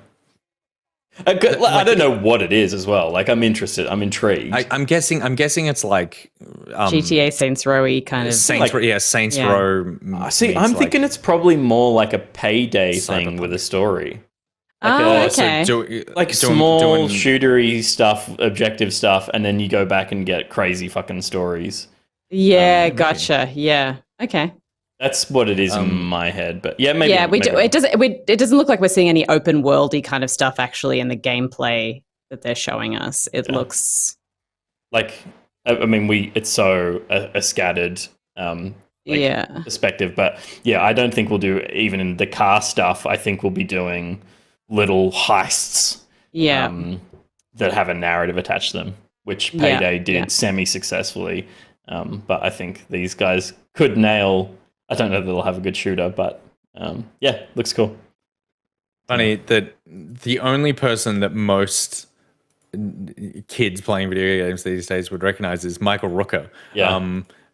I don't know what it is as well. Like, I'm interested. I'm intrigued. I'm guessing it's like GTA Saints Row-y kind of. Saints Row. I'm thinking it's probably more like a payday thing with a story. Okay. Small shootery stuff, objective stuff, and then you go back and get crazy fucking stories. Yeah, gotcha. Yeah. Okay. That's what it is in my head, but yeah, maybe. Yeah, it doesn't look like we're seeing any open worldy kind of stuff actually in the gameplay that they're showing us. It looks like, I mean, it's so a scattered perspective, but yeah, I don't think we'll do even in the car stuff. I think we'll be doing little heists, that have a narrative attached to them, which Payday did semi-successfly. But I think these guys could nail. I don't know that they'll have a good shooter, but looks cool. Funny that the only person that most kids playing video games these days would recognize is Michael Rooker.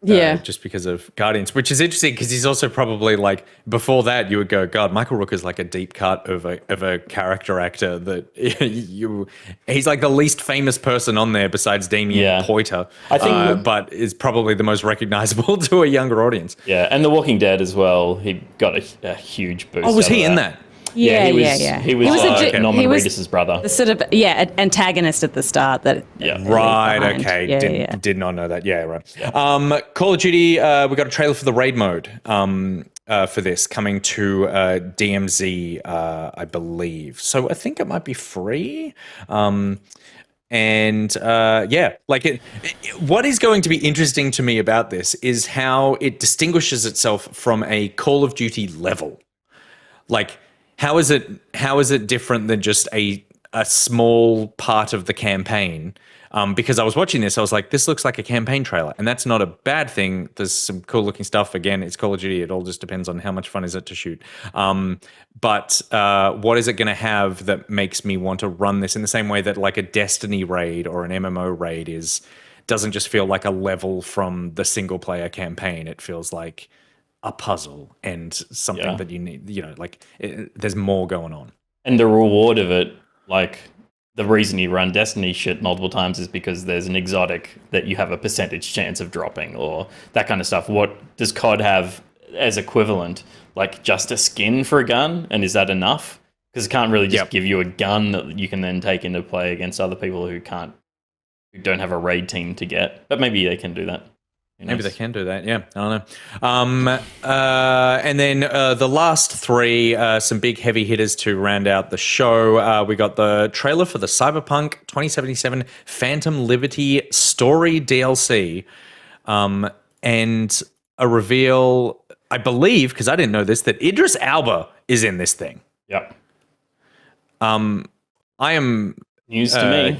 Just because of Guardians, which is interesting because he's also probably like, before that you would go, God, Michael Rooker's like a deep cut of a character actor that he's like the least famous person on there besides Damien Poiter, I think, but is probably the most recognizable to a younger audience. Yeah, and The Walking Dead as well. He got a huge boost. Oh, was he in that? He was Norman Reedus' brother. The sort of antagonist at the start. Did not know that. Yeah, right. Call of Duty. We got a trailer for the raid mode. For this coming to DMZ, I believe. So I think it might be free. What is going to be interesting to me about this is how it distinguishes itself from a Call of Duty level. Like, how is it different than just a small part of the campaign? Because I was watching this, I was like, this looks like a campaign trailer, and that's not a bad thing. There's some cool looking stuff. Again, it's Call of Duty. It all just depends on how much fun is it to shoot. But what is it going to have that makes me want to run this in the same way that like a Destiny raid or an MMO raid doesn't just feel like a level from the single player campaign. It feels like a puzzle and something that you need, there's more going on. And the reward of it, like the reason you run Destiny shit multiple times is because there's an exotic that you have a percentage chance of dropping or that kind of stuff. What does COD have as equivalent? Like just a skin for a gun? And is that enough? Because it can't really just give you a gun that you can then take into play against other people who don't have a raid team to get. But maybe they can do that. Maybe they can do that. Yeah, I don't know. And then the last three, some big heavy hitters to round out the show. We got the trailer for the Cyberpunk 2077 Phantom Liberty story DLC, and a reveal, I believe, because I didn't know this, that Idris Elba is in this thing. Yep. I am news to me.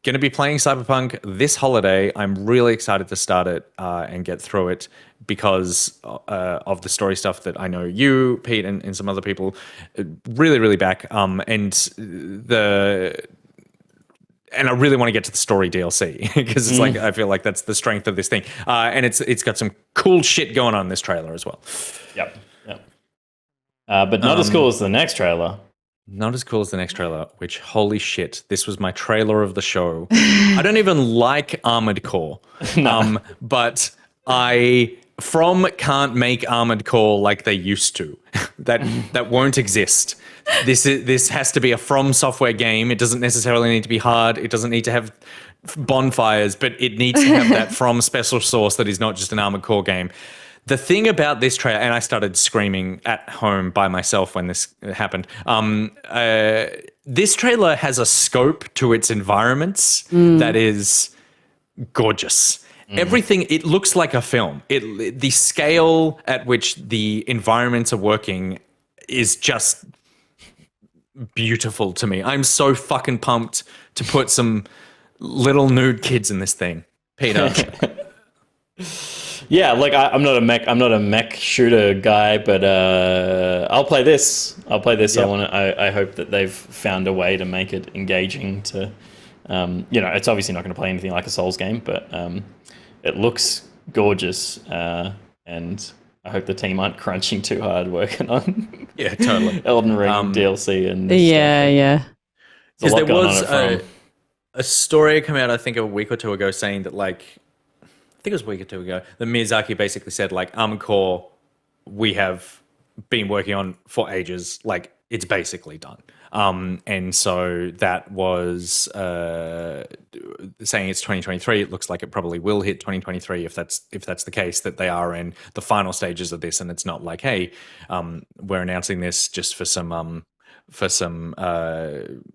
Going to be playing Cyberpunk this holiday. I'm really excited to start it and get through it because of the story stuff that I know you, Pete, and some other people really, really back. And I really want to get to the story DLC because it's like I feel like that's the strength of this thing. And it's got some cool shit going on in this trailer as well. Yep. But not as cool as the next trailer. Not as cool as the next trailer, which, holy shit, this was my trailer of the show. I don't even like Armored Core, but From can't make Armored Core like they used to. That won't exist. This has to be a From Software game. It doesn't necessarily need to be hard. It doesn't need to have bonfires, but it needs to have that From special sauce that is not just an Armored Core game. The thing about this trailer, and I started screaming at home by myself when this happened, this trailer has a scope to its environments that is gorgeous. Everything, it looks like a film. The scale at which the environments are working is just beautiful to me. I'm so fucking pumped to put some little nude kids in this thing. Peter. Yeah, like I'm not a mech shooter guy, but I'll play this. Yep. I hope that they've found a way to make it engaging. To, it's obviously not going to play anything like a Souls game, but it looks gorgeous, and I hope the team aren't crunching too hard working on totally Elden Ring DLC and yeah. Because there was a story come out I think a week or two ago saying that I think it was a week or two ago, that Miyazaki basically said, Armored Core, we have been working on for ages. It's basically done. And so that was saying it's 2023. It looks like it probably will hit 2023 if that's the case, that they are in the final stages of this. And it's not like, hey, we're announcing this just for some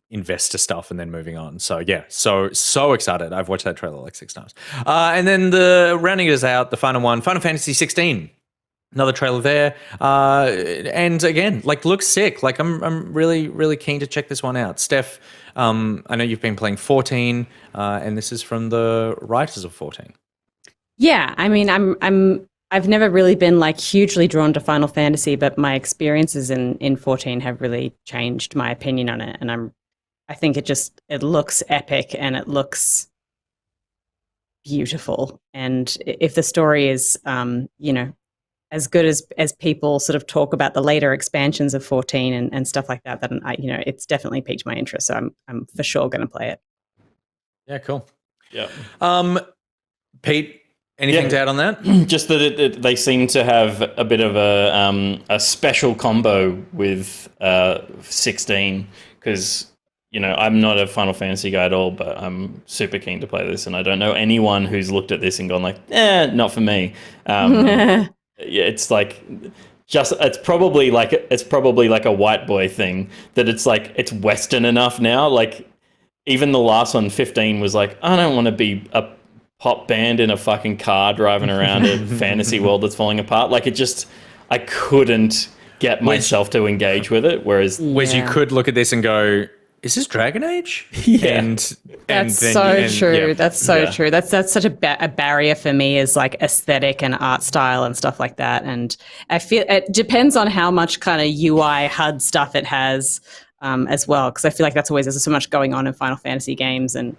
investor stuff and then moving on. So yeah, so excited. I've watched that trailer like 6 times. And then the rounding it out, the final one, Final Fantasy 16. Another trailer there. And again, looks sick. I'm really, really keen to check this one out. Steph, I know you've been playing 14, and this is from the writers of 14. Yeah, I mean, I've never really been hugely drawn to Final Fantasy, but my experiences in 14 have really changed my opinion on it. And I think it looks epic and it looks beautiful. And if the story is, as good as people sort of talk about the later expansions of 14 and stuff like that, then it's definitely piqued my interest. So I'm for sure going to play it. Yeah, cool. Yeah. Pete, anything to add on that? Just that they seem to have a bit of a special combo with 16 because I'm not a Final Fantasy guy at all, but I'm super keen to play this, and I don't know anyone who's looked at this and gone not for me. Yeah, it's it's probably like a white boy thing that it's Western enough now. Even the last one, 15, was I don't want to be a pop band in a fucking car driving around a fantasy world that's falling apart. I couldn't get myself to engage with it. Whereas you could look at this and go, is this Dragon Age? Yeah. That's so true. That's true. That's such a barrier for me, is aesthetic and art style and stuff like that. And I feel it depends on how much kind of UI HUD stuff it has as well. Because I feel like there's so much going on in Final Fantasy games, and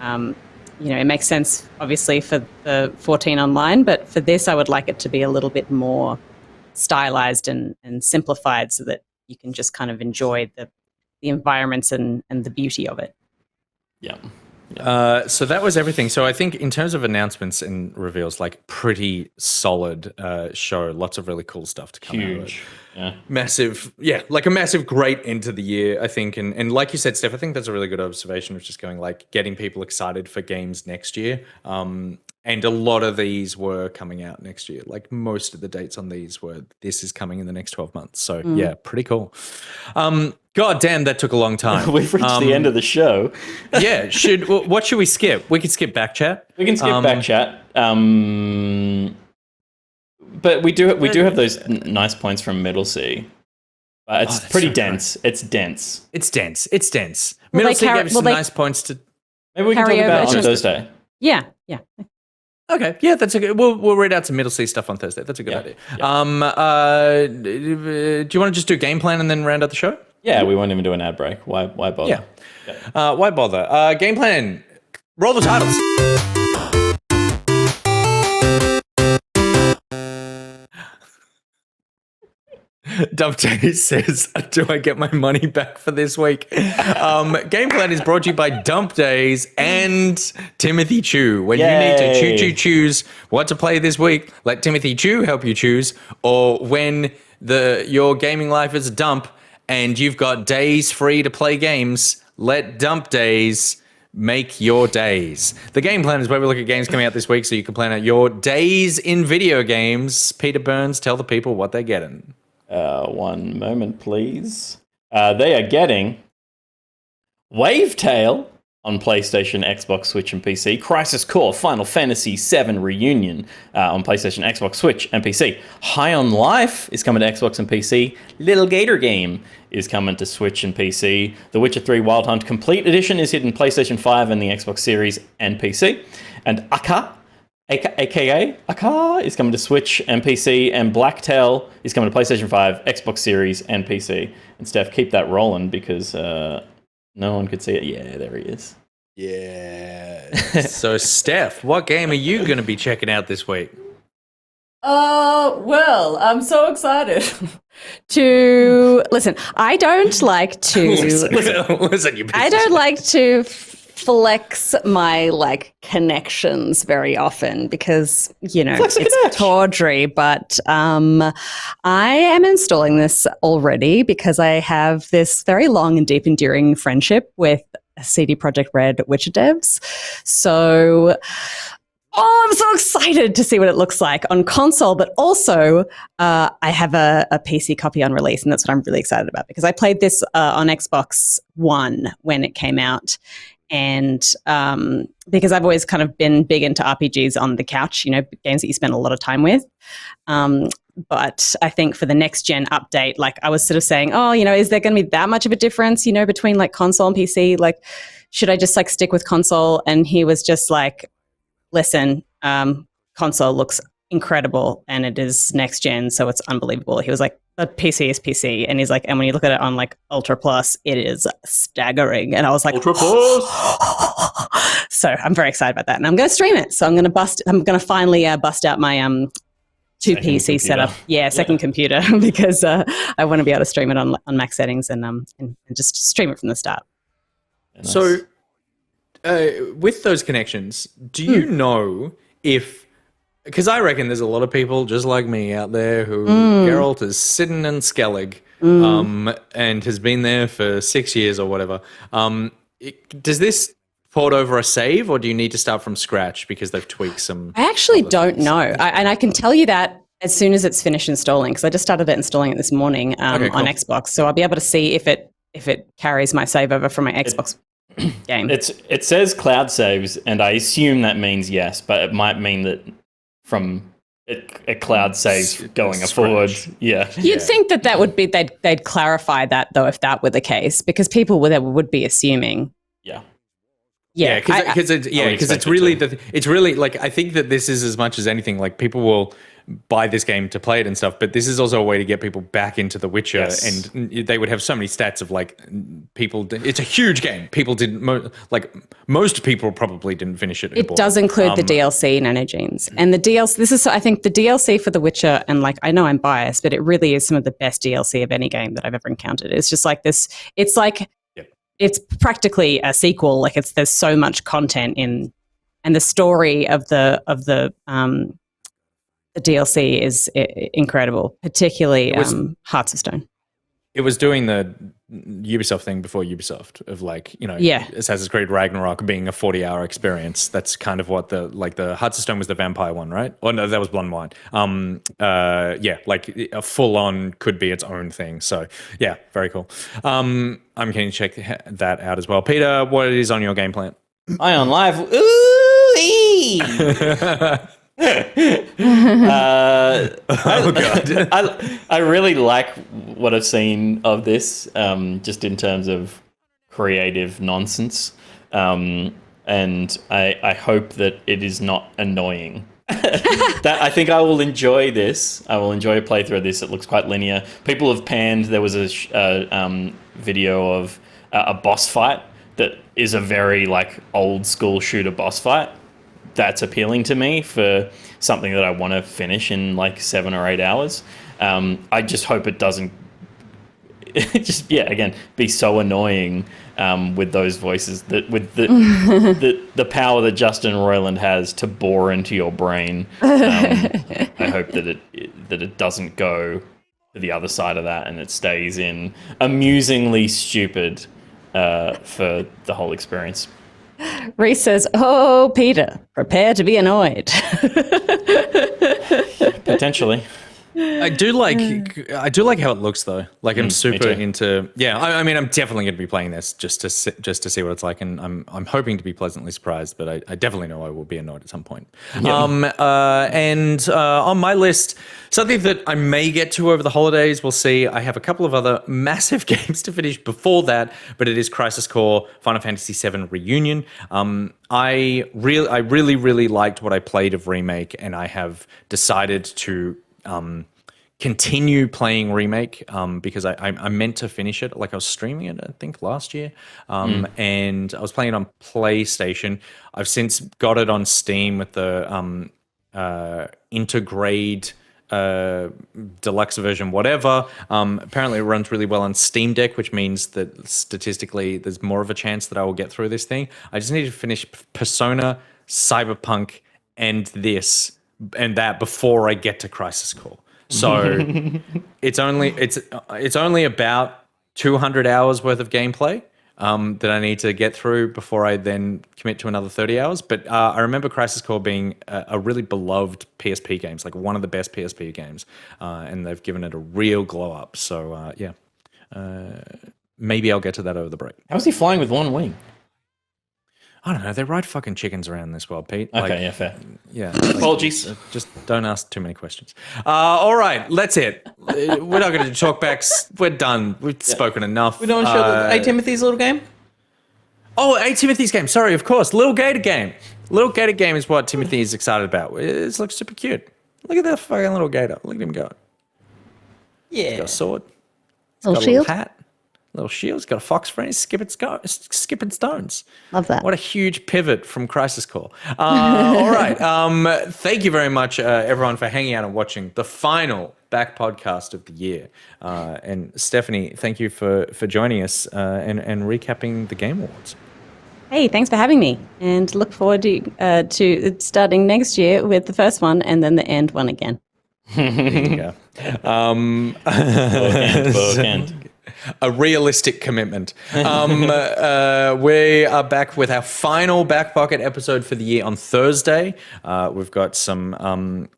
it makes sense obviously for the 14 online, but for this I would like it to be a little bit more stylized and simplified so that you can just kind of enjoy the environments and the beauty of it. Yeah. So that was everything. So I think in terms of announcements and reveals, pretty solid show. Lots of really cool stuff to come out of it. Yeah. Massive, a massive great end to the year, I think. And like you said, Steph, I think that's a really good observation of just going getting people excited for games next year. And a lot of these were coming out next year. Like most of the dates on these were, this is coming in the next 12 months. So yeah, pretty cool. God damn, that took a long time. We've reached the end of the show. Yeah. What should we skip? We could skip back chat. We can skip back chat. But we do have those nice points from Middle Sea. It's pretty dense. It's dense. It's dense. Middle Sea gave us some nice points to. Maybe we can talk about it on Thursday. Yeah. Okay, yeah, that's a good. We'll read out some Middle Sea stuff on Thursday. That's a good idea. Yeah. Do you want to just do game plan and then round out the show? Yeah, we won't even do an ad break. Why bother? Yeah. Why bother? Game plan. Roll the titles. Dump Days says, do I get my money back for this week? Game plan is brought to you by Dump Days and Timothy Chu. When you need to choose what to play this week, let Timothy Chu help you choose. Or when your gaming life is a dump and you've got days free to play games, let Dump Days make your days. The game plan is where we look at games coming out this week so you can plan out your days in video games. Peter Burns, tell the people what they're getting. One moment, please. They are getting Wavetale on PlayStation, Xbox, Switch, and PC. Crisis Core Final Fantasy VII Reunion on PlayStation, Xbox, Switch, and PC. High on Life is coming to Xbox and PC. Little Gator Game is coming to Switch and PC. The Witcher 3 Wild Hunt Complete Edition is hitting PlayStation 5 and the Xbox Series and PC. And aka Aka is coming to Switch and PC, and Blacktail is coming to PlayStation 5, Xbox Series, and PC. And Steph, keep that rolling because no one could see it. Yeah, there he is. Yeah. So, Steph, what game are you going to be checking out this week? Well, I'm so excited to listen. I don't like to listen, you I don't like to flex my connections very often because it's tawdry, but I am installing this already because I have this very long and deep enduring friendship with CD Projekt Red Witcher devs. So I'm so excited to see what it looks like on console, but also I have a PC copy on release, and that's what I'm really excited about because I played this on Xbox One when it came out. And because I've always kind of been big into RPGs on the couch, games that you spend a lot of time with. But I think for the next gen update, I was sort of saying, is there going to be that much of a difference, between console and PC? Should I just stick with console? And he was just like, listen, console looks incredible and it is next gen, so it's unbelievable. He was like, but PC is PC. And he's like, and when you look at it on Ultra Plus, it is staggering. And I was like, Ultra Plus. So I'm very excited about that. And I'm going to stream it. So I'm going to finally bust out my two PC setup. Yeah, second computer because I want to be able to stream it on max settings and just stream it from the start. Nice. So with those connections, do you know if, because I reckon there's a lot of people just like me out there who Geralt is sitting in Skellig and has been there for 6 years or whatever. Does this port over a save or do you need to start from scratch because they've tweaked some? I actually don't know. And I can tell you that as soon as it's finished installing because I just started installing it this morning on Xbox. So I'll be able to see if it carries my save over from my Xbox game. It says cloud saves and I assume that means yes, but it might mean that from a cloud saves going forward. Yeah. You'd think that would be, they'd clarify that though, if that were the case, because people would be assuming. Yeah. Yeah. Because it's really I think that this is as much as anything, people will buy this game to play it and stuff, but this is also a way to get people back into The Witcher, and they would have so many stats of people. It's a huge game. People didn't most people probably didn't finish it. It does include the DLC, Nanogenes, and the DLC. This is, I think, the DLC for The Witcher, and I know I'm biased, but it really is some of the best DLC of any game that I've ever encountered. It's just this. It's it's practically a sequel. There's so much content in, and the story of the DLC is incredible, particularly Hearts of Stone. It was doing the Ubisoft thing before Ubisoft of like, Yeah. Assassin's Creed Ragnarok being a 40-hour experience. That's kind of what the Hearts of Stone was the vampire one, right? Or no, that was Blood and Wine. Yeah, like a full-on could be its own thing. So yeah, very cool. I'm keen to check that out as well. Peter, what is on your game plan? Ion Live. Ooh-wee! Oh god. I really like what I've seen of this, just in terms of creative nonsense, and I hope that it is not annoying. That I think I will enjoy this. I will enjoy a playthrough of this. It looks quite linear. People have panned. There was a video of a boss fight that is a very like old school shooter boss fight. That's appealing to me for something that I want to finish in like 7 or 8 hours. I just hope it doesn't just again be so annoying with those voices, that with the power that Justin Roiland has to bore into your brain. I hope that it doesn't go to the other side of that and it stays in amusingly stupid for the whole experience. Reese says, "Oh, Peter, prepare to be annoyed." Potentially. I do like how it looks though. Like I'm super too. into. Yeah, I mean, I'm definitely going to be playing this just to see what it's like, and I'm hoping to be pleasantly surprised. But I definitely know I will be annoyed at some point. Yeah. And on my list, something that I may get to over the holidays. We'll see. I have a couple of other massive games to finish before that, but it is Crisis Core, Final Fantasy VII Reunion. I really liked what I played of Remake, and I have decided to continue playing Remake because I meant to finish it. Like I was streaming it, I think, last year, and I was playing it on PlayStation. I've since got it on Steam with the Intergrade deluxe version, whatever. Apparently, it runs really well on Steam Deck, which means that statistically, there's more of a chance that I will get through this thing. I just need to finish Persona, Cyberpunk, and this and that before I get to Crisis Core. So it's only about 200 hours worth of gameplay that I need to get through before I then commit to another 30 hours. But I remember Crisis Core being a really beloved PSP game, like one of the best PSP games, and they've given it a real glow up. So maybe I'll get to that over the break. How's he flying with one wing? I don't know. They ride fucking chickens around this world, Pete. Okay, yeah, fair. Yeah. Apologies. Just don't ask too many questions. All right, that's it. We're not going to talk backs. We're done. We've spoken enough. We don't want to show A Timothy's little game? Oh, A Timothy's game. Sorry, of course. Little Gator game. Little Gator game is what Timothy is excited about. It looks super cute. Look at that fucking little gator. Look at him go. Yeah. He's got a sword. He's Little got a shield. little hat. Little shield. He's got a fox friend. He's skipping stones. Love that. What a huge pivot from Crisis Core. All right. Thank you very much, everyone, for hanging out and watching the final back podcast of the year. And Stephanie, thank you for joining us and recapping the Game Awards. Hey, thanks for having me, and look forward to starting next year with the first one and then the end one again. There you go. Bookend. A realistic commitment. We are back with our final Back Pocket episode for the year on Thursday. We've got some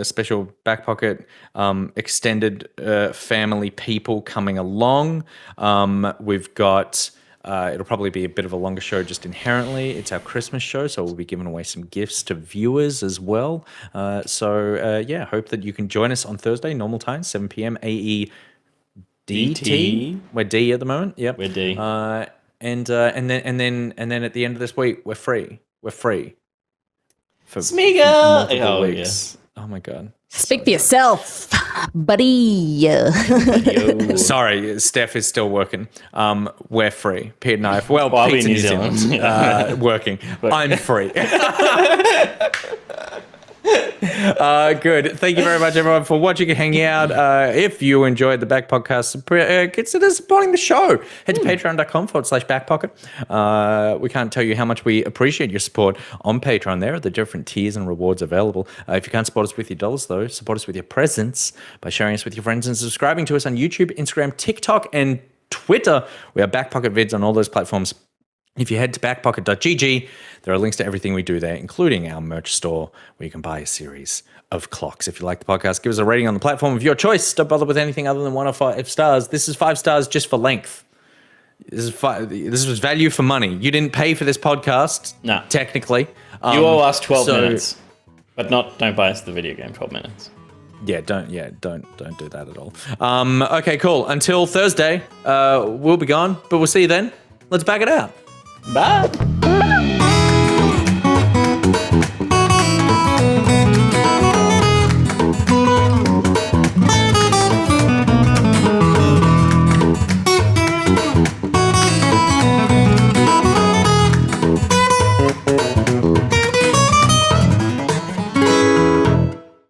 special Back Pocket extended family people coming along. We've got... it'll probably be a bit of a longer show just inherently. It's our Christmas show, so we'll be giving away some gifts to viewers as well. Hope that you can join us on Thursday, normal time, 7 p.m. AE DT. We're D at the moment. Yep. We're D. And then at the end of this week, we're free. We're free. For Smeagol! multiple weeks. Yeah. Oh my god. Speak for yourself, buddy. Sorry, Steph is still working. We're free. Pete and I, I'll be Pete's in in New Zealand, working. I'm free. Good. Thank you very much, everyone, for watching and hanging out. If you enjoyed the Back Podcast, consider supporting the show. Head to patreon.com/backpocket. We can't tell you how much we appreciate your support on Patreon. There are the different tiers and rewards available. If you can't support us with your dollars, though, support us with your presence by sharing us with your friends and subscribing to us on YouTube, Instagram, TikTok, and Twitter. We are Backpocket Vids on all those platforms. If you head to backpocket.gg, there are links to everything we do there, including our merch store, where you can buy a series of clocks. If you like the podcast, give us a rating on the platform of your choice. Don't bother with anything other than 1 or 5 stars. This is 5 stars just for length. This was value for money. You didn't pay for this podcast, technically. You owe us 12 minutes, but don't buy us the video game 12 minutes. Yeah, don't do that at all. Okay, cool. Until Thursday, we'll be gone, but we'll see you then. Let's back it out. Bye.